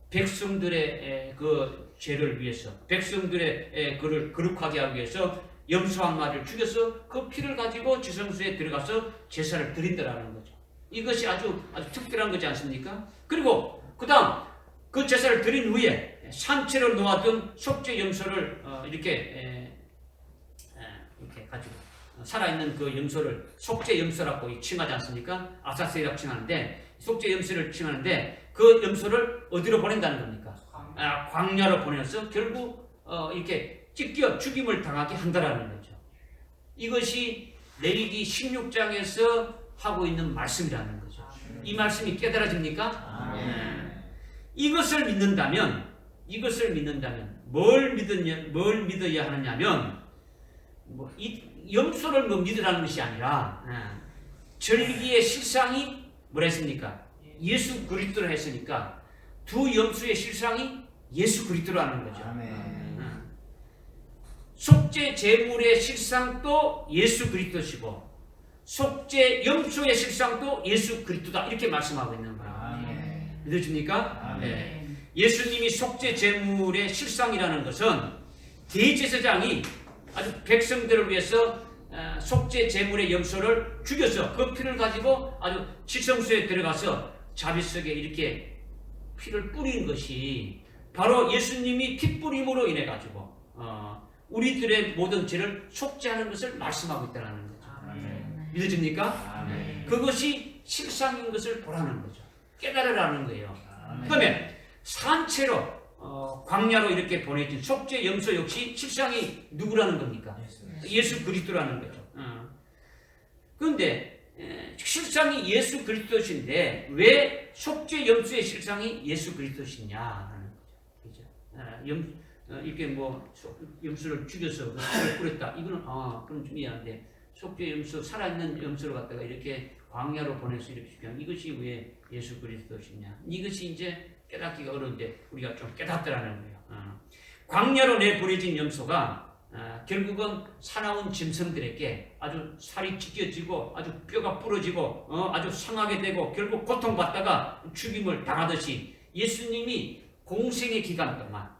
백성들의 그 죄를 위해서, 백성들의 그를 거룩하게 하기 위해서 염소 한 마리를 죽여서 그 피를 가지고 지성소에 들어가서 제사를 드린다라는 거죠. 이것이 아주 특별한 거지 않습니까? 그리고 그 다음 그 제사를 드린 후에 산채로 놓아둔 속죄 염소를 이렇게 가지고 살아있는 그 염소를 속죄 염소라고 칭하지 않습니까? 아사셀이라고 칭하는데, 속죄 염소를 칭하는데 그 염소를 어디로 보낸다는 겁니까? 광야로 보내서 결국 이렇게 찢겨 죽임을 당하게 한다라는 거죠. 이것이 레위기 16장에서 하고 있는 말씀이라는 거죠. 이 말씀이 깨달아집니까? 이것을 믿는다면 뭘 믿어야 하느냐면, 이 염소를 믿으라는 것이 아니라 절기의 실상이 뭐라 했습니까? 예수 그리스도를 했으니까 두 염소의 실상이 예수 그리스도라는 거죠. 속죄 제물의 실상도 예수 그리스도시고 속죄 염소의 실상도 예수 그리스도다, 이렇게 말씀하고 있는 거예요. 믿으십니까? 네. 예수님이 속죄 제물의 실상이라는 것은 대제사장이 아주 백성들을 위해서 속죄 제물의 염소를 죽여서 그 피를 가지고 아주 지성소에 들어가서 자비석에 이렇게 피를 뿌린 것이 바로 예수님이 피 뿌림으로 인해 가지고 우리들의 모든 죄를 속죄하는 것을 말씀하고 있다는 거죠. 믿어집니까? 그것이 실상인 것을 보라는 거죠. 깨달으라는 거예요. 그러면 산채로 광야로 이렇게 보내진 속죄 염소 역시 실상이 누구라는 겁니까? 예수 그리스도라는 거죠. 그런데 실상이 예수 그리스도신데 왜 속죄 염소의 실상이 예수 그리스도시냐는 거죠. 이렇게 뭐 염소를 죽여서 피를 뿌렸다. 이거는 그럼 좀 이해하는데, 속죄 염소, 살아있는 염소를 갖다가 이렇게 광야로 보내서 이렇게 죽여, 이것이 왜 예수 그리스도시냐? 이것이 이제 깨닫기가 어려운데 우리가 좀 깨닫더라는 거예요. 광야로 내보내진 염소가 결국은 사나운 짐승들에게 아주 살이 찢겨지고 아주 뼈가 부러지고 아주 상하게 되고 결국 고통받다가 죽임을 당하듯이, 예수님이 공생의 기간 동안,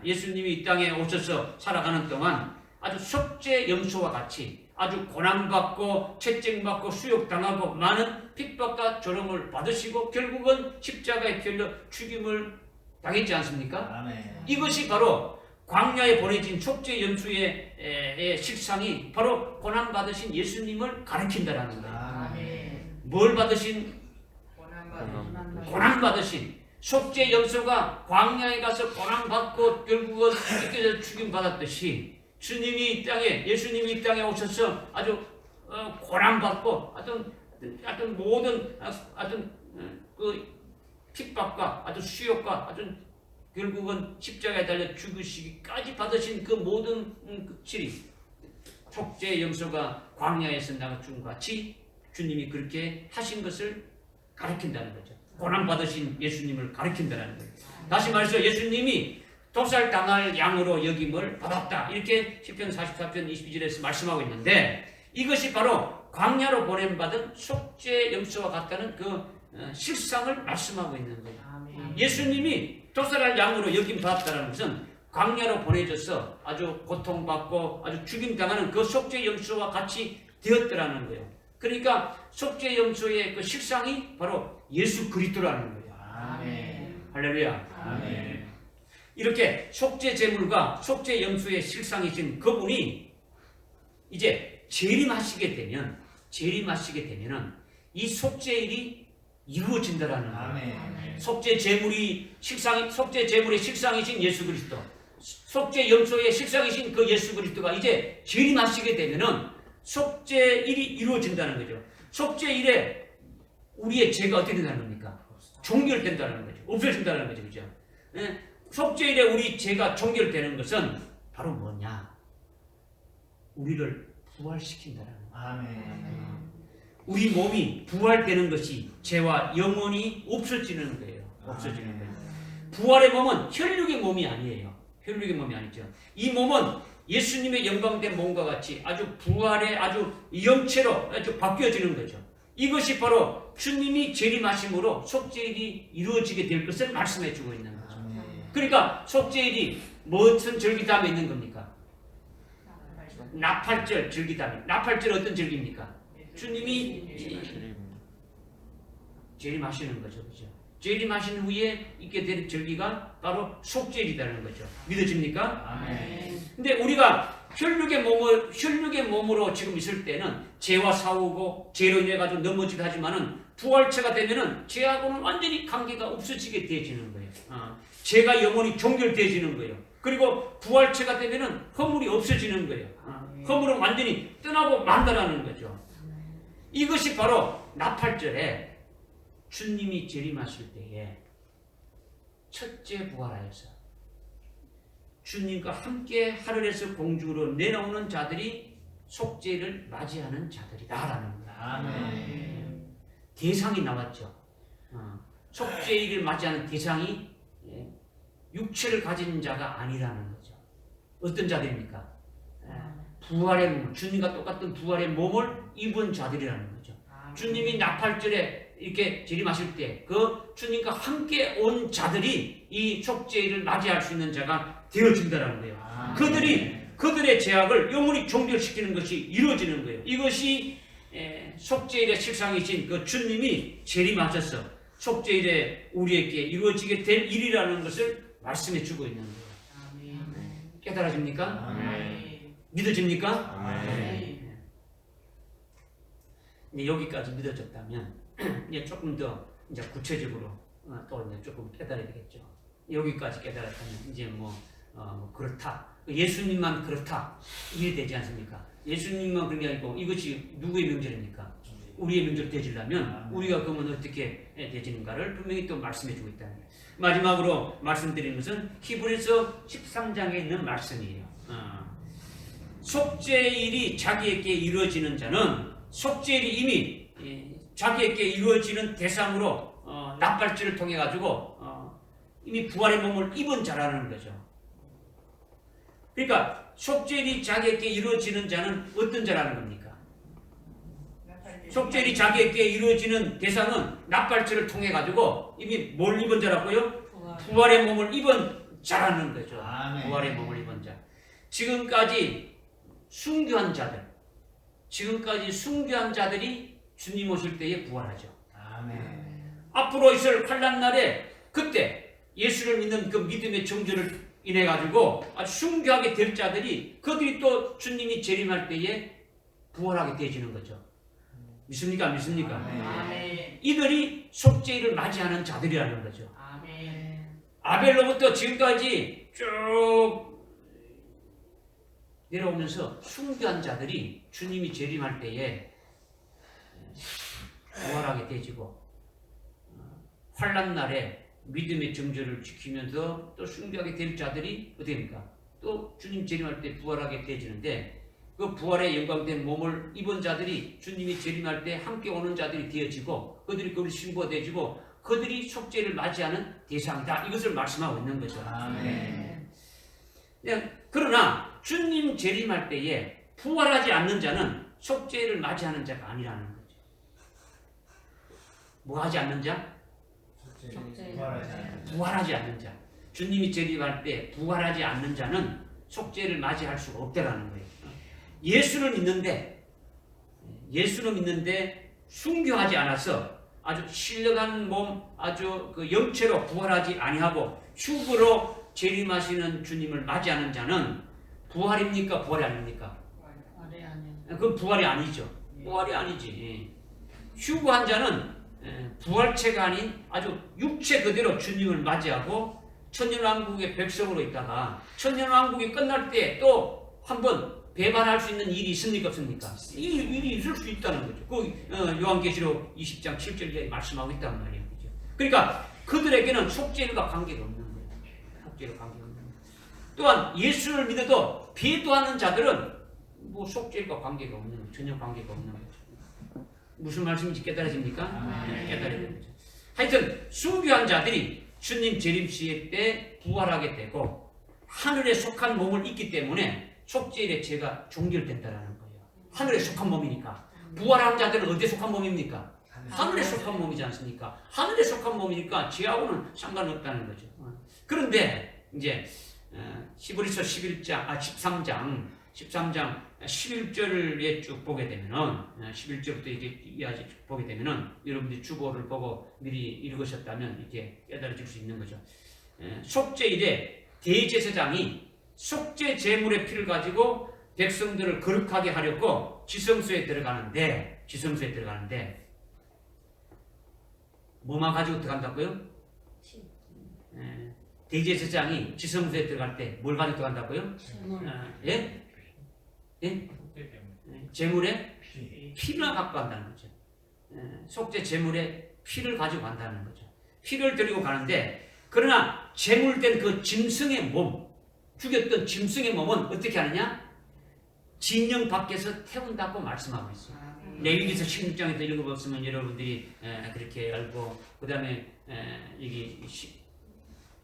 예수님이 이 땅에 오셔서 살아가는 동안 아주 속죄 염소와 같이 아주 고난받고 채찍받고 수욕당하고 많은 핍박과 조롱을 받으시고 결국은 십자가에 달려 죽임을 당했지 않습니까? 아멘. 이것이 바로 광야에 보내진 속죄 염소의 실상이 바로 고난받으신 예수님을 가리킨다라는 거예요. 아멘. 뭘 받으신? 고난받으신 속죄 염소가 광야에 가서 고난받고 결국은 찢겨져 죽임받았듯이 주님이 이 땅에, 예수님이 이 땅에 오셔서 아주 고난받고 하여튼 모든 그 핍박과 아주 수욕과 아주 결국은 십자가에 달려 죽으시기까지 받으신 그 모든 실이 속죄 염소가 광야에서 나가 죽은 것 같이 주님이 그렇게 하신 것을 가리킨다는 거죠. 고난받으신 예수님을 가리킨다는 거예요. 다시 말해서 예수님이 도살당할 양으로 여김을 받았다. 이렇게 시편 44편 22절에서 말씀하고 있는데 이것이 바로 광야로 보냄받은 속죄 염소와 같다는 그 실상을 말씀하고 있는 거예요. 예수님이 도살할 양으로 여김받았다는 것은 광야로 보내져서 아주 고통받고 아주 죽임당하는 그 속죄 염소와 같이 되었더라는 거예요. 그러니까 속죄 염소의 그 실상이 바로 예수 그리스도라는 거예요. 아멘. 할렐루야. 아멘. 이렇게 속죄 제물과 속죄 염소의 실상이신 그분이 이제 재림하시게 되면 이 속죄일이 이루어진다라는 거예요. 아멘. 속죄 제물의 실상이신 예수 그리스도, 속죄 염소의 실상이신 그 예수 그리스도가 이제 재림하시게 되면은 속죄일이 이루어진다는 거죠. 속죄일에 우리의 죄가 어떻게 된다는 겁니까? 종결된다는 거죠. 없어진다는 거죠. 그죠? 예? 속죄일에 우리 죄가 종결되는 것은 바로 뭐냐? 우리를 부활시킨다는 거예요. 아멘. 우리 몸이 부활되는 것이 죄와 영원히 없어지는 거예요. 없어지는 거예요. 부활의 몸은 혈육의 몸이 아니에요. 혈육의 몸이 아니죠. 이 몸은 예수님의 영광된 몸과 같이 아주 부활의 아주 영체로 아주 바뀌어지는 거죠. 이것이 바로 주님이 재림하심으로 속죄일이 이루어지게 될 것을 말씀해 주고 있는 거죠. 그러니까 속죄일이 무슨 절기 다음에 있는 겁니까? 나팔절 절기 다음에. 나팔절 어떤 절기입니까? 주님이 재림하시는 거죠. 그죠? 재림하신 후에 있게 될 절기가 바로 속죄일이라는 거죠. 믿어집니까? 아멘. 근데 우리가 혈육의 몸으로 지금 있을 때는 죄와 싸우고 죄로 인해 가지고 넘어지기도 하지만은 부활체가 되면은 죄하고는 완전히 관계가 없어지게 되어지는 거예요. 죄가 영원히 종결되어지는 거예요. 그리고 부활체가 되면은 허물이 없어지는 거예요. 허물은 완전히 떠나고 만다라는 거죠. 이것이 바로 나팔절에 주님이 재림하실 때에 첫째 부활하여서 주님과 함께 하늘에서 공중으로 내려오는 자들이 속죄를 맞이하는 자들이다라는 거예요. 아멘. 대상이 나왔죠. 속죄일을 맞이하는 대상이 육체를 가진 자가 아니라는 거죠. 어떤 자들입니까? 부활의 몸, 주님과 똑같은 부활의 몸을 입은 자들이라는 거죠. 주님이 나팔절에 이렇게 재림하실 때 그 주님과 함께 온 자들이 이 속죄일을 맞이할 수 있는 자가 되어진다는 거예요. 그들의 죄악을 영원히 종결시키는 것이 이루어지는 거예요. 이것이 속죄일의 실상이신 그 주님이 재림하셔서 속죄일에 우리에게 이루어지게 될 일이라는 것을 말씀해 주고 있는 거예요. 깨달아집니까? 믿어집니까? 이제 여기까지 믿어졌다면 이제 조금 더 이제 구체적으로 또 이제 조금 깨달아야 되겠죠. 여기까지 깨달았다면 이제 그렇다. 예수님만 그렇다. 이게 되지 않습니까? 예수님만 그런 게 아니고 이것이 누구의 명절입니까? 우리의 명절 되지려면 우리가 그러면 어떻게 되지는가를 분명히 또 말씀해 주고 있다는 거예요. 마지막으로 말씀드리는 것은 히브리서 13장에 있는 말씀이에요. 속죄일이 자기에게 이루어지는 자는 속죄일이 이미 자기에게 이루어지는 대상으로 나팔절을 통해 가지고 이미 부활의 몸을 입은 자라는 거죠. 그러니까 속죄일이 자기에게 이루어지는 자는 어떤 자라는 겁니까? 속죄일이 자기에게 이루어지는 대상은 나팔절을 통해 가지고 이미 뭘 입은 자라고요? 부활의 몸을 입은 자라는 거죠. 아멘. 부활의 몸을 입은 자. 지금까지 순교한 자들, 지금까지 순교한 자들이 주님 오실 때에 부활하죠. 아멘. 앞으로 있을 환난 날에 그때 예수를 믿는 그 믿음의 정조를 인해 가지고 아주 순교하게 될 자들이 그들이 또 주님이 재림할 때에 부활하게 되어지는 거죠. 믿습니까? 안 믿습니까? 아멘. 이들이 속죄일을 맞이하는 자들이라는 거죠. 아멘. 아벨로부터 지금까지 쭉 내려오면서 순교한 자들이 주님이 재림할 때에 부활하게 되지고 환난 날에 믿음의 정절을 지키면서 또 순교하게 될 자들이 어떻게 됩니까? 또 주님 재림할 때 부활하게 되어지는데 그 부활의 영광된 몸을 입은 자들이 주님이 재림할 때 함께 오는 자들이 되어지고 그들이 그걸 신부되어지고 그들이 속죄를 맞이하는 대상이다. 이것을 말씀하고 있는 거죠. 아멘. 그러나 주님 재림할 때에 부활하지 않는 자는 속죄를 맞이하는 자가 아니라는 거죠. 뭐 하지 않는 자? 부활하지 않는 자. 주님이 재림할 때 부활하지 않는 자는 속죄를 맞이할 수가 없다라는 거예요. 예수를 믿는데 순교하지 않아서 아주 신령한 몸, 아주 그 영체로 부활하지 아니하고 휴거로 재림하시는 주님을 맞이하는 자는 부활입니까? 부활이 아닙니까? 부활이 아니요. 그건 부활이 아니죠. 부활이 아니지. 휴거한 자는 부활체가 아닌 아주 육체 그대로 주님을 맞이하고 천년왕국의 백성으로 있다가 천년왕국이 끝날 때 또 한번 배반할 수 있는 일이 있습니까? 없습니까? 이 일이 있을 수 있다는 거죠. 그 요한계시록 20장 7절에 말씀하고 있단 말이에요. 그죠? 그러니까 그들에게는 속죄일과 관계가 없는 거예요. 속죄일과 관계가 없는 거예요. 또한 예수를 믿어도 배도하는 자들은 뭐 속죄일과 관계가 없는 거예요. 전혀 관계가 없는 거죠. 무슨 말씀인지 깨달아집니까? 네, 깨달아야 거죠. 하여튼 순교한 자들이 주님 재림 시에 때 부활하게 되고 하늘에 속한 몸을 입기 때문에 속죄일의 죄가 종결된다라는 거예요. 하늘에 속한 몸이니까. 부활한 자들은 어디에 속한 몸입니까? 하늘에 속한 몸이지 않습니까? 하늘에 속한 몸이니까 죄하고는 상관없다는 거죠. 그런데 이제 히브리서 13장 11절에 쭉 보게 되면은 11절부터 이제 보게 되면은 여러분들이 주보를 보고 미리 읽으셨다면 이렇게 깨달아질 수 있는 거죠. 속죄일에 대제사장이 속죄 제물의 피를 가지고 백성들을 거룩하게 하려고 지성소에 들어가는데 뭐만 가지고 들어간다고요? 대제사장이 지성소에 들어갈 때 뭘 가지고 들어간다고요? 예? 제물의 피를 갖고 간다는 거죠. 속죄 제물의 피를 가지고 간다는 거죠. 피를 들고 가는데 그러나 제물된 그 짐승의 몸, 죽였던 짐승의 몸은 어떻게 하느냐? 진영 밖에서 태운다고 말씀하고 있어요. 레위기서 16장에서 읽어봤으면 여러분들이 그렇게 알고 그 다음에 여기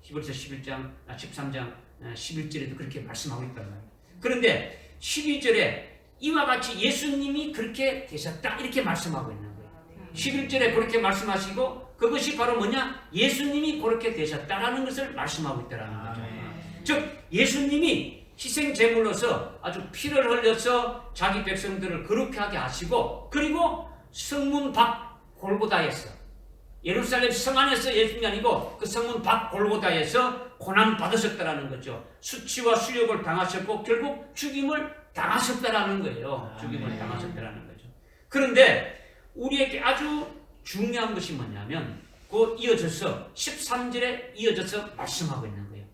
히브리서 11장, 13장 11절에도 그렇게 말씀하고 있단 말이에요. 그런데 12절에 이와 같이 예수님이 그렇게 되셨다 이렇게 말씀하고 있는 거예요. 11절에 그렇게 말씀하시고 그것이 바로 뭐냐? 예수님이 그렇게 되셨다라는 것을 말씀하고 있다는 거죠. 즉 예수님이 희생제물로서 아주 피를 흘려서 자기 백성들을 거룩하게 하시고 그리고 성문 밖 골고다에서 예루살렘 성 안에서 예수님이 아니고 그 성문 밖 골고다에서 고난 받으셨다라는 거죠. 수치와 수욕을 당하셨고 결국 죽임을 당하셨다라는 거예요. 죽임을 당하셨다라는 거죠. 그런데 우리에게 아주 중요한 것이 뭐냐면 그 이어져서 13절에 이어져서 말씀하고 있는 거예요.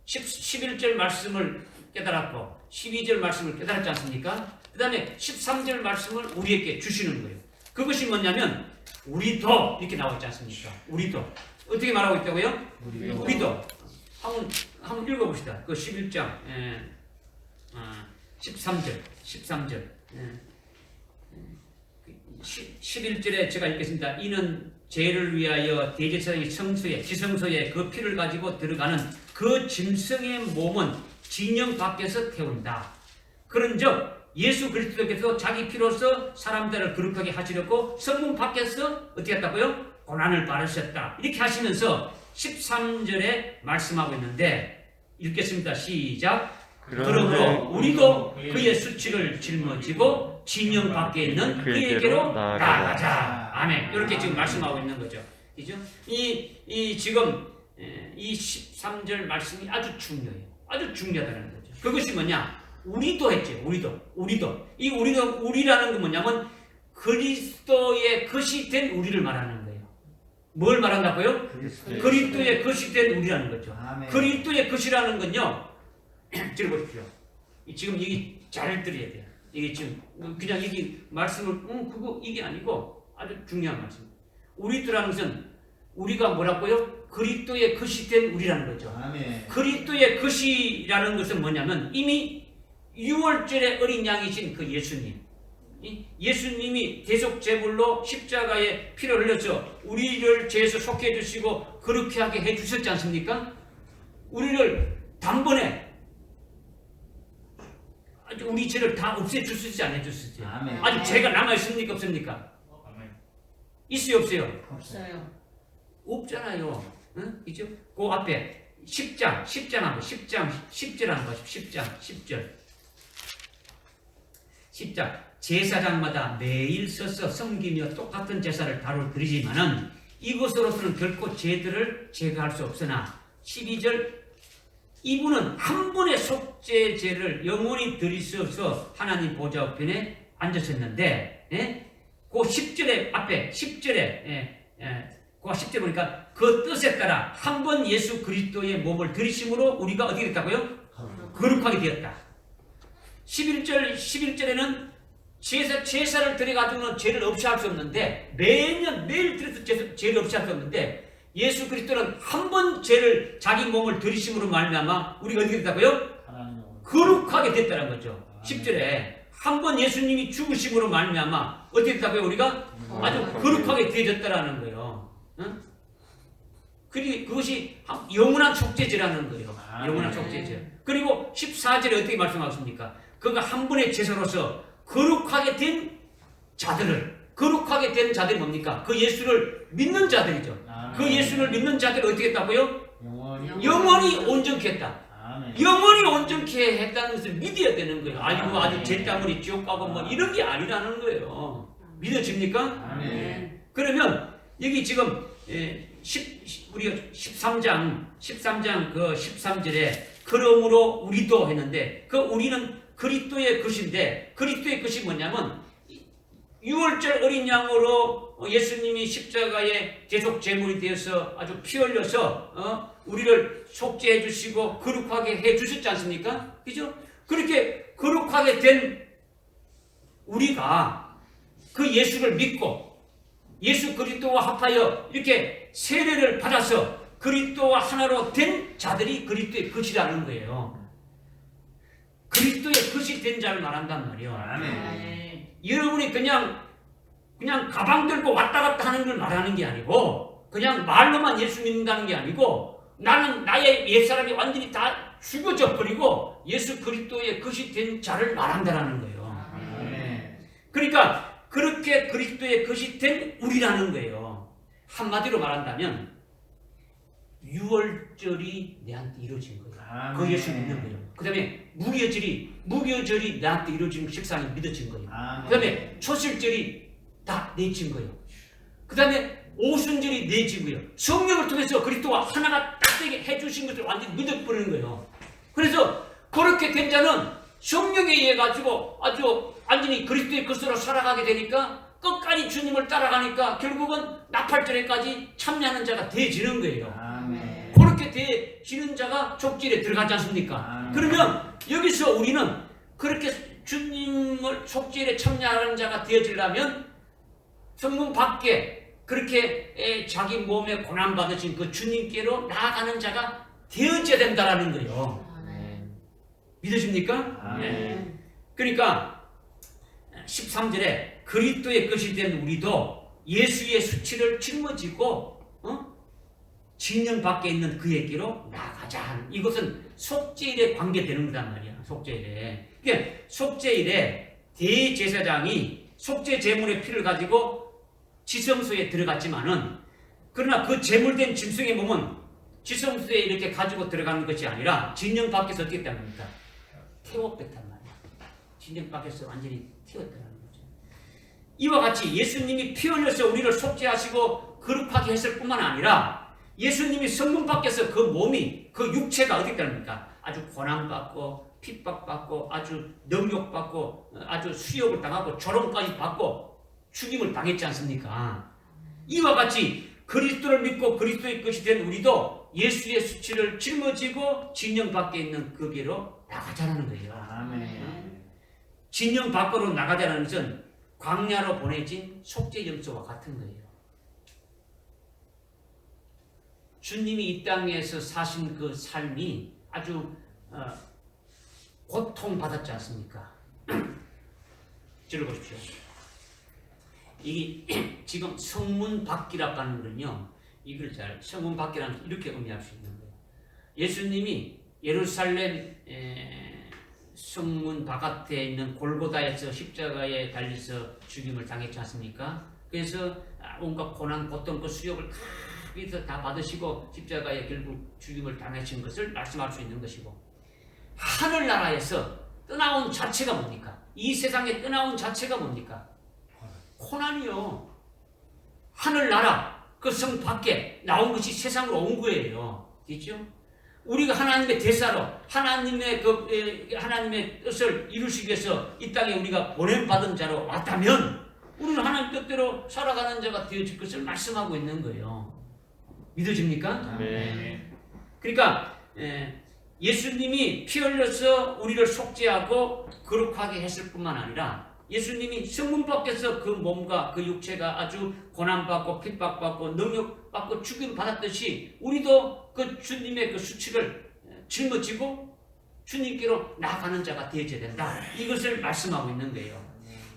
11절 말씀을 깨달았고 12절 말씀을 깨달았지 않습니까? 그 다음에 13절 말씀을 우리에게 주시는 거예요. 그것이 뭐냐면 우리도 이렇게 나와 있지 않습니까? 우리도 어떻게 말하고 있다고요? 우리도 한번 읽어봅시다. 그 11장 13절 11절에 제가 읽겠습니다. 이는 죄를 위하여 대제사장이 성소에 지성소에 그 피를 가지고 들어가는 그 짐승의 몸은 진영 밖에서 태운다. 그런즉 예수 그리스도께서 자기 피로서 사람들을 거룩하게 하시려고 성문 밖에서 어떻게 했다고요? 고난을 받으셨다. 이렇게 하시면서 13절에 말씀하고 있는데 읽겠습니다. 시작. 그러므로 우리도 그의 수치를 жил머지고 진영 밖에 있는 그에게로 나아가자. 아멘. 이렇게 지금 말씀하고 있는 거죠. 그죠? 이 지금 이 13절 말씀이 아주 중요해요. 아주 중요하다는 거죠. 그것이 뭐냐? 우리도 했죠. 우리도. 이 우리라는 건 뭐냐면 그리스도의 것이 된 우리를 말하는 거예요. 뭘 말한다고요? 그리스도의 것이 된 우리라는 거죠. 아멘. 그리스도의 것이라는 건요. 들어보십시오. 지금 이게 잘 들어야 돼요. 이게 지금 그냥 이게 말씀을 그거 이게 아니고 아주 중요한 말씀. 우리들라는 것은 우리가 뭐라고요? 그리스도의 것이 된 우리라는 거죠. 아멘. 그리스도의 것이라는 것은 뭐냐면 이미 6월절의 어린 양이신 그 예수님. 예수님이 대속 제물로 십자가에 피를 흘려서 우리를 죄에서 속해 주시고 그렇게 하게 해 주셨지 않습니까? 우리를 단번에 아주 우리 죄를 다 없애 주시지 안 해 주시지. 아멘. 아직 죄가 남아 있습니까 없습니까? 있어요 없어요? 없어요. 없잖아요. 응? 그죠? 그 앞에 10절 한번 10절 한번 보십시오. 10장 제사장마다 매일 서서 섬기며 똑같은 제사를 다룰 드리지만은 이것으로서는 결코 죄들을 제거할 수 없으나 12절 이분은 한 번의 속죄제를 영원히 드리셔서 하나님 보좌 우편에 앉으셨는데 그 10절에 앞에 10절에 그 10절 보니까 그 뜻에 따라 한 번 예수 그리스도의 몸을 드리심으로 우리가 어떻게 됐다고요? 거룩하게 되었다. 11절에는 제사를 드려가지고는 죄를 없이 할 수 없는데 매일 드려서 죄를 없이 할 수 없는데 예수 그리스도는 한 번 죄를 자기 몸을 들이심으로 말미암아 우리가 어떻게 됐다고요? 거룩하게 됐다는 거죠. 10절에 한 번 예수님이 죽으심으로 말미암아 어떻게 됐다고요? 우리가 아주 거룩하게 되어졌다라는 거예요. 응? 그것이 영원한 속죄제라는 거예요. 영원한 속죄제. 그리고 14절에 어떻게 말씀하십니까? 그가 한 번의 제사로서 거룩하게 된 자들이 뭡니까? 그 예수를 믿는 자들이죠. 그 예수를 믿는 자들이 어떻게 했다고요? 영원히 온전케 했다. 영원히 온전케 했다는 것을 믿어야 되는 거예요. 아니고 아주 죄 때문에 지옥 가고 뭐 이런 게 아니라는 거예요. 믿어집니까? 그러면 여기 지금 우리가 13장 그 13절에 그러므로 우리도 했는데 그 우리는 그리스도의 것인데 그리스도의 것이 뭐냐면 6월절 어린 양으로 예수님이 십자가에 계속 제물이 되어서 아주 피 흘려서 우리를 속죄해 주시고 거룩하게 해 주셨지 않습니까? 그죠? 그렇게 거룩하게 된 우리가 그 예수를 믿고 예수 그리스도와 합하여 이렇게 세례를 받아서 그리스도와 하나로 된 자들이 그리스도의 것이라는 거예요. 그리스도의 것이 된 자를 말한단 말이에요. 아멘. 여러분이 그냥 가방 들고 왔다 갔다 하는 걸 말하는 게 아니고 그냥 말로만 예수 믿는다는 게 아니고 나는 나의 옛사람이 완전히 다 죽어져 버리고 예수 그리스도의 것이 된 자를 말한다라는 거예요. 아멘. 그러니까 그렇게 그리스도의 것이 된 우리라는 거예요. 한마디로 말한다면 6월절이 내한테 이루어진 거예요. 그 예수 믿는 거예요. 그 다음에 무교절이 나한테 이루어진 식상이 믿어진 거예요. 그 다음에 초실절이 다 내진 거예요. 그 다음에 오순절이 내진 거예요. 성령을 통해서 그리스도와 하나가 딱 되게 해주신 것을 완전히 믿어버리는 거예요. 그래서 그렇게 된 자는 성령에 의해 가지고 아주 완전히 그리스도의 것으로 살아가게 되니까 끝까지 주님을 따라가니까 결국은 나팔절에까지 참여하는 자가 되어지는 거예요. 아멘. 그렇게 되어지는 자가 족질에 들어가지 않습니까? 아멘. 그러면 여기서 우리는 그렇게 주님을 속죄에 참여하는 자가 되어지려면 성문 밖에 그렇게 자기 몸에 고난받으신 그 주님께로 나아가는 자가 되어져야 된다라는 거예요. 믿으십니까? 아멘. 그러니까 13절에 그리스도의 것이 된 우리도 예수의 수치를 짊어지고 진영 밖에 있는 그에게로 나아가자 하는 이것은 속죄일에 관계되는 거단 말이야. 속죄일에. 그러니까 속죄일에 대제사장이 속죄 제물의 피를 가지고 지성소에 들어갔지만은 그러나 그 제물된 짐승의 몸은 지성소에 이렇게 가지고 들어가는 것이 아니라 진영 밖에서 어떻게 했단 말입니까? 태워뺐단 말이야. 진영 밖에서 완전히 태웠다는 거죠. 이와 같이 예수님이 피 흘려서 우리를 속죄하시고 거룩하게 했을 뿐만 아니라 예수님이 성문 밖에서 그 몸이, 그 육체가 어떻게 됩니까? 아주 고난받고 핍박받고 아주 능욕받고 아주 수욕을 당하고 조롱까지 받고 죽임을 당했지 않습니까? 이와 같이 그리스도를 믿고 그리스도의 것이 된 우리도 예수의 수치를 짊어지고 진영 밖에 있는 그 길로 나가자는 거예요. 아멘. 진영 밖으로 나가자는 것은 광야로 보내진 속죄 염소와 같은 거예요. 주님이 이 땅에서 사신 그 삶이 아주 고통받았지 않습니까? 들어보십시오. 이 지금 성문 밖이라고 하는 건요, 이걸 잘 성문 밖이라는 것은 이렇게 의미할 수 있는 거예요. 예수님이 예루살렘 성문 바깥에 있는 골고다에서 십자가에 달려서 죽임을 당했지 않습니까? 그래서 온갖 고난, 고통, 그 수욕을 다 받으시고 십자가에 결국 죽임을 당하신 것을 말씀할 수 있는 것이고, 하늘나라에서 떠나온 자체가 뭡니까? 이 세상에 떠나온 자체가 뭡니까? 고난이요. 하늘나라 그 성 밖에 나온 것이 세상으로 온 거예요. 그렇죠? 우리가 하나님의 대사로 하나님의 하나님의 뜻을 이루시기 위해서 이 땅에 우리가 보냄받은 자로 왔다면 우리는 하나님 뜻대로 살아가는 자가 되어질 것을 말씀하고 있는 거예요. 믿어집니까? 네. 그러니까 예수님이 피 흘려서 우리를 속죄하고 거룩하게 했을 뿐만 아니라 예수님이 성문 밖에서 그 몸과 그 육체가 아주 고난받고 핍박받고 능욕받고 죽임받았듯이 우리도 그 주님의 그 수치를 짊어지고 주님께로 나아가는 자가 되어야 된다. 이것을 말씀하고 있는 거예요.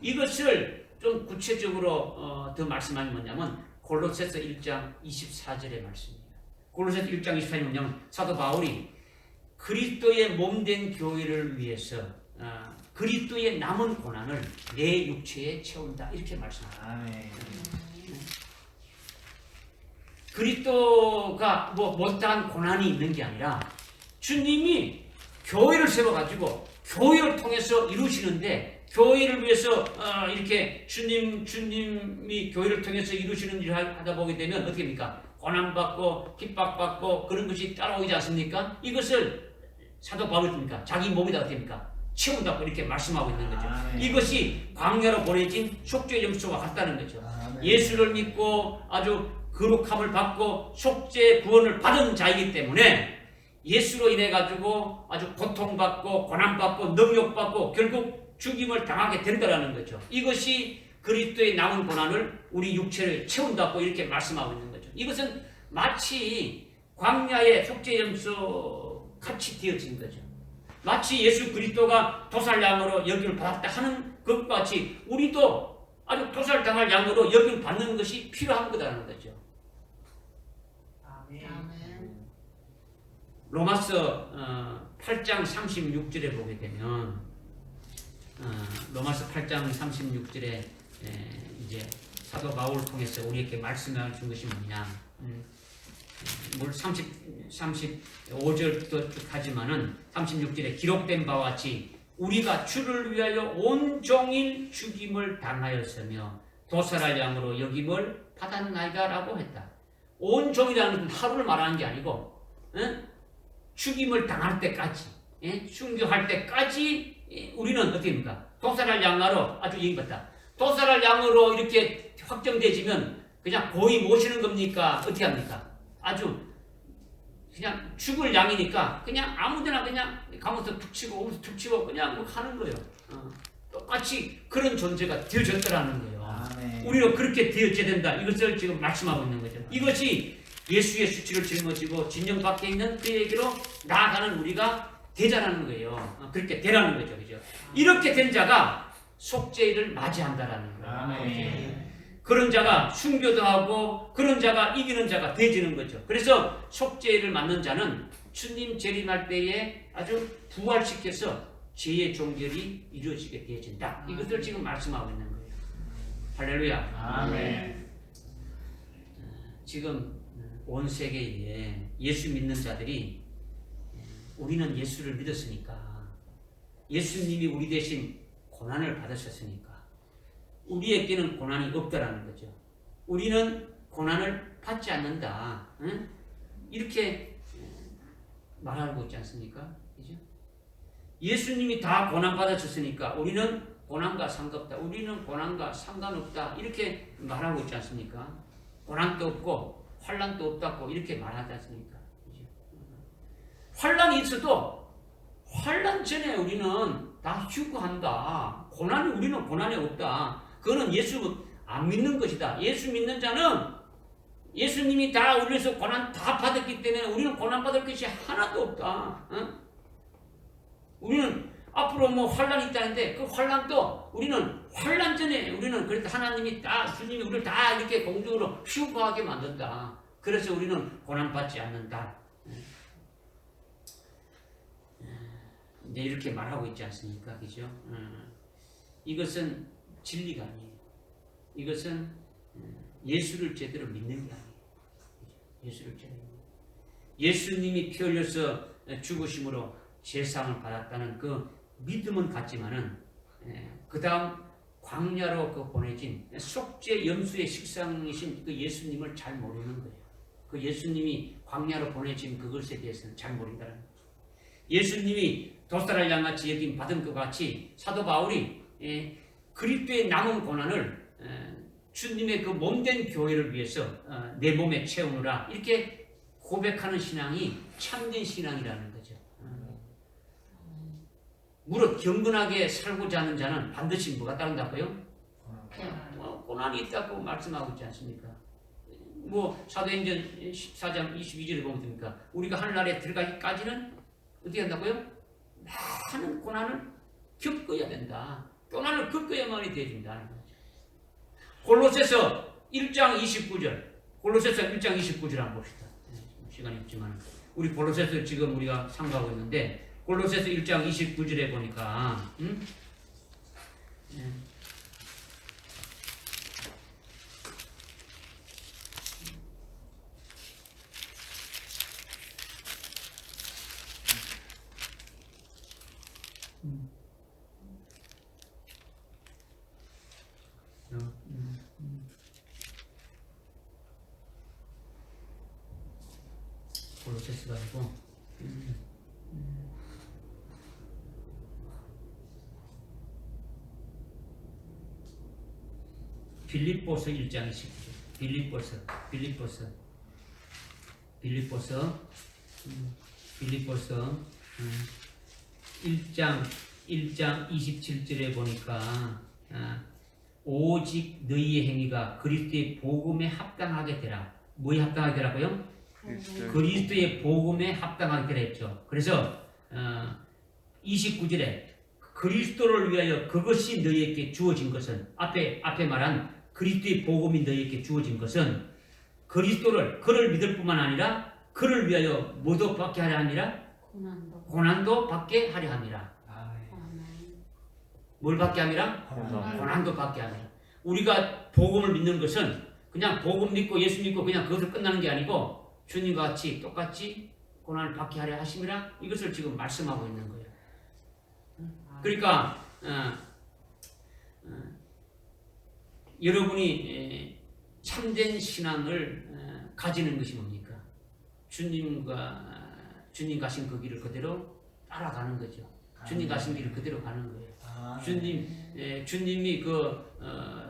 이것을 좀 구체적으로 더 말씀하는 뭐냐면 골로새서 1장 24절의 말씀입니다. 골로새서 1장 24절이 뭐냐면 사도 바울이 그리스도의 몸된 교회를 위해서 그리스도의 남은 고난을 내 육체에 채운다 이렇게 말씀합니다. 아멘. 그리스도가 못다한 고난이 있는 게 아니라 주님이 교회를 세워가지고 교회를 통해서 이루시는데 교회를 위해서 이렇게 주님이 교회를 통해서 이루시는 일을 하다 보게 되면 어떻게 됩니까? 고난받고 핍박받고 그런 것이 따라오지 않습니까? 이것을 사도 바울이 뭡니까? 자기 몸에다 어떻게 됩니까? 채운다고 이렇게 말씀하고 있는 거죠. 이것이 광야로 보내진 속죄 염소와 같다는 거죠. 예수를 믿고 아주 거룩함을 받고 속죄 구원을 받은 자이기 때문에 예수로 인해 가지고 아주 고통받고 고난받고 능욕받고 결국 죽임을 당하게 된다라는 거죠. 이것이 그리스도의 남은 고난을 우리 육체를 채운다고 이렇게 말씀하고 있는 거죠. 이것은 마치 광야의 속죄 염소 같이 되어진 거죠. 마치 예수 그리스도가 도살양으로 여김을 받았다 하는 것과 같이 우리도 아주 도살당할 양으로 여김을 받는 것이 필요한 거다라는 거죠. 아멘. 로마서 8장 36절에 보게 되면 로마서 8장 36절에 이제 사도 바울을 통해서 우리에게 말씀해 준 것이 뭐냐? 물 35절도 쭉 하지만은 36절에 기록된 바와 같이 우리가 주를 위하여 온종일 죽임을 당하였으며 도살할 양으로 여김을 받았나이다라고 했다. 온종이라는 건 하루를 말하는 게 아니고 죽임을 당할 때까지 순교할 때까지 우리는 어떻게 됩니까? 도살할 양으로 아주 얘기받다. 도살할 양으로 이렇게 확정되지면 그냥 고이 모시는 겁니까? 어떻게 합니까? 아주 그냥 죽을 양이니까 그냥 아무데나 그냥 가면서 툭 치고 오면서 툭 치고 그냥 하는 거예요. 똑같이 그런 존재가 되어졌더라는 거예요. 아멘. 우리는 그렇게 되어져야 된다. 이것을 지금 말씀하고 있는 거죠. 이것이 예수의 수치를 짊어지고 진영 밖에 있는 그에게로 나아가는 우리가 되자라는 거예요. 그렇게 되라는 거죠. 그죠? 이렇게 된 자가 속죄일을 맞이한다라는 거예요. 아멘. 그런 자가 순교도 하고 그런 자가 이기는 자가 되어지는 거죠. 그래서 속죄일을 맞는 자는 주님 재림할 때에 아주 부활시켜서 죄의 종결이 이루어지게 되어진다. 이것을 지금 말씀하고 있는 거예요. 할렐루야. 아멘. 지금 온 세계에 예수 믿는 자들이 우리는 예수를 믿었으니까 예수님이 우리 대신 고난을 받으셨으니까 우리에게는 고난이 없다라는 거죠. 우리는 고난을 받지 않는다. 응? 이렇게 말하고 있지 않습니까? 그죠? 예수님이 다 고난 받으셨으니까 우리는 고난과 상관없다. 우리는 고난과 상관없다. 이렇게 말하고 있지 않습니까? 고난도 없고 환난도 없다고 이렇게 말하지 않습니까? 그죠? 환난이 있어도 환난 전에 우리는 다 휴거한다. 우리는 고난이 없다. 그거는 예수 안 믿는 것이다. 예수 믿는 자는 예수님이 다 우리에서 고난 다 받았기 때문에 우리는 고난 받을 것이 하나도 없다. 어? 우리는 앞으로 뭐 환란이 있다는데 그 환란도 우리는 환란 전에 우리는 그래도 하나님이 주님이 우리를 다 이렇게 공중으로 휴거하게 만든다. 그래서 우리는 고난 받지 않는다. 이제 이렇게 말하고 있지 않습니까? 그죠? 이것은 진리가 아니에요. 이것은 예수를 제대로 믿는 게 아니에요. 예수를 제대로 믿는 예수님이 피 흘려서 죽으심으로 제사함을 받았다는 그 믿음은 같지만은 그 다음 광야로 보내진 속죄 염수의 식상이신 그 예수님을 잘 모르는 거예요. 그 예수님이 광야로 보내진 그것에 대해서는 잘 모른다는 거예요. 예수님이 도살을 양같이 여김 받은 것 같이 사도 바울이 그리스도의 남은 고난을 주님의 그 몸된 교회를 위해서 내 몸에 채우느라 이렇게 고백하는 신앙이 참된 신앙이라는 거죠. 무릇 경건하게 살고자 하는 자는 반드시 뭐가 따른다고요? 고난이 있다고 말씀하고 있지 않습니까? 뭐 사도행전 14장 22절에 보면 됩니까? 우리가 하늘나라에 들어가기까지는 어떻게 한다고요? 많은 고난을 겪어야 된다. 고난을 겪어야만이 되어진다는 거죠. 골로새서 1장 29절 골로새서 1장 29절 한번 봅시다. 시간이 없지만 우리 골로새서 지금 우리가 상고하고 있는데 골로새서 1장 29절에 보니까 골로새서가 아니고 빌립보서 1장 29절 빌립보서 1장 27절에 보니까 오직 너희의 행위가 그리스도의 복음에 합당하게 되라. 뭐에 합당하게 되라고요? 그리스도의 복음에 합당하게 되라 했죠. 그래서 29절에 그리스도를 위하여 그것이 너희에게 주어진 것은 앞에 말한 그리스도의 복음이 너희에게 주어진 것은 그를 믿을 뿐만 아니라 그를 위하여 뭐도 받게 하려 함이라 고난도 받게 하려 함이라. 뭘 받게 함이라? 고난도 받게 함이라. 우리가 복음을 믿는 것은 그냥 복음 믿고 예수 믿고 그냥 그것을 끝나는 게 아니고 주님과 같이 똑같이 고난을 받게 하려 하심이라. 이것을 지금 말씀하고 있는 거예요. 그러니까 여러분이 참된 신앙을 가지는 것이 뭡니까? 주님 가신 그 길을 그대로 따라가는 거죠. 주님 가신 길을 그대로 가는 거예요. 주님이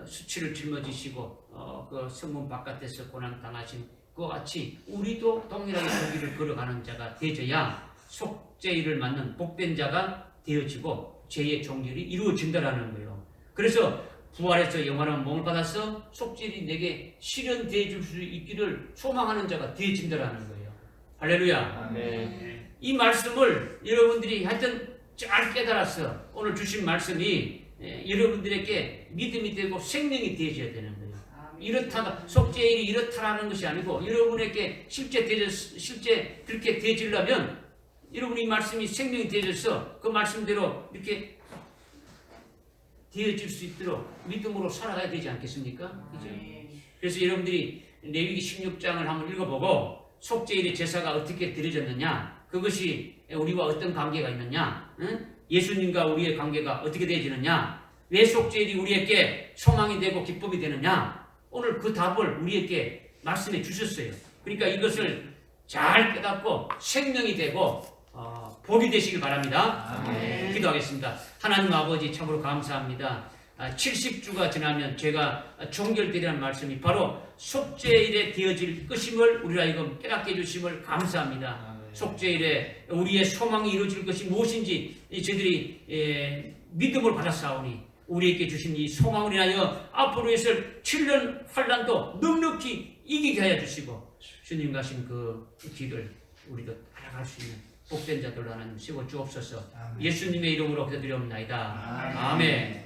수치를 짊어지시고 그 성문 바깥에서 고난 당하신 그와 같이 우리도 동일하게 그 길을 걸어가는 자가 되어야 속죄일을 맞는 복된 자가 되어지고 죄의 종결이 이루어진다라는 거예요. 그래서 부활해서 영원한 몸을 받아서 속죄일이 내게 실현되어 줄 수 있기를 소망하는 자가 되어진다라는 거예요. 할렐루야. 아멘. 이 말씀을 여러분들이 하여튼 잘 깨달았어. 오늘 주신 말씀이 여러분들에게 믿음이 되고 생명이 되어져야 되는 거예요. 이렇다 속죄일이 이렇다라는 것이 아니고 여러분에게 실제 그렇게 되어지려면 여러분 이 말씀이 생명이 되어져서 그 말씀대로 이렇게 되어질 수 있도록 믿음으로 살아가야 되지 않겠습니까? 그죠? 그래서 여러분들이 레위기 16장을 한번 읽어보고 속죄일의 제사가 어떻게 드려졌느냐 그것이 우리와 어떤 관계가 있느냐? 응? 예수님과 우리의 관계가 어떻게 되어지느냐? 왜 속죄일이 우리에게 소망이 되고 기쁨이 되느냐? 오늘 그 답을 우리에게 말씀해 주셨어요. 그러니까 이것을 잘 깨닫고 생명이 되고 복이 되시길 바랍니다. 아멘. 기도하겠습니다. 하나님 아버지 참으로 감사합니다. 70주가 지나면 죄가 종결되리라는 말씀이 바로 속죄일에 되어질 것임을 우리로 하여금 깨닫게 해주심을 감사합니다. 속죄일에 우리의 소망이 이루어질 것이 무엇인지 저희들이 믿음을 받았사오니 우리에게 주신 이 소망을 인하여 앞으로 있을 7년 환란도 넉넉히 이기게 하여 주시고 주님 가신 그 길을 우리도 따라갈 수 있는 복된 자들로 하나님 세워 주옵소서. 예수님의 이름으로 기도드리옵나이다. 아멘.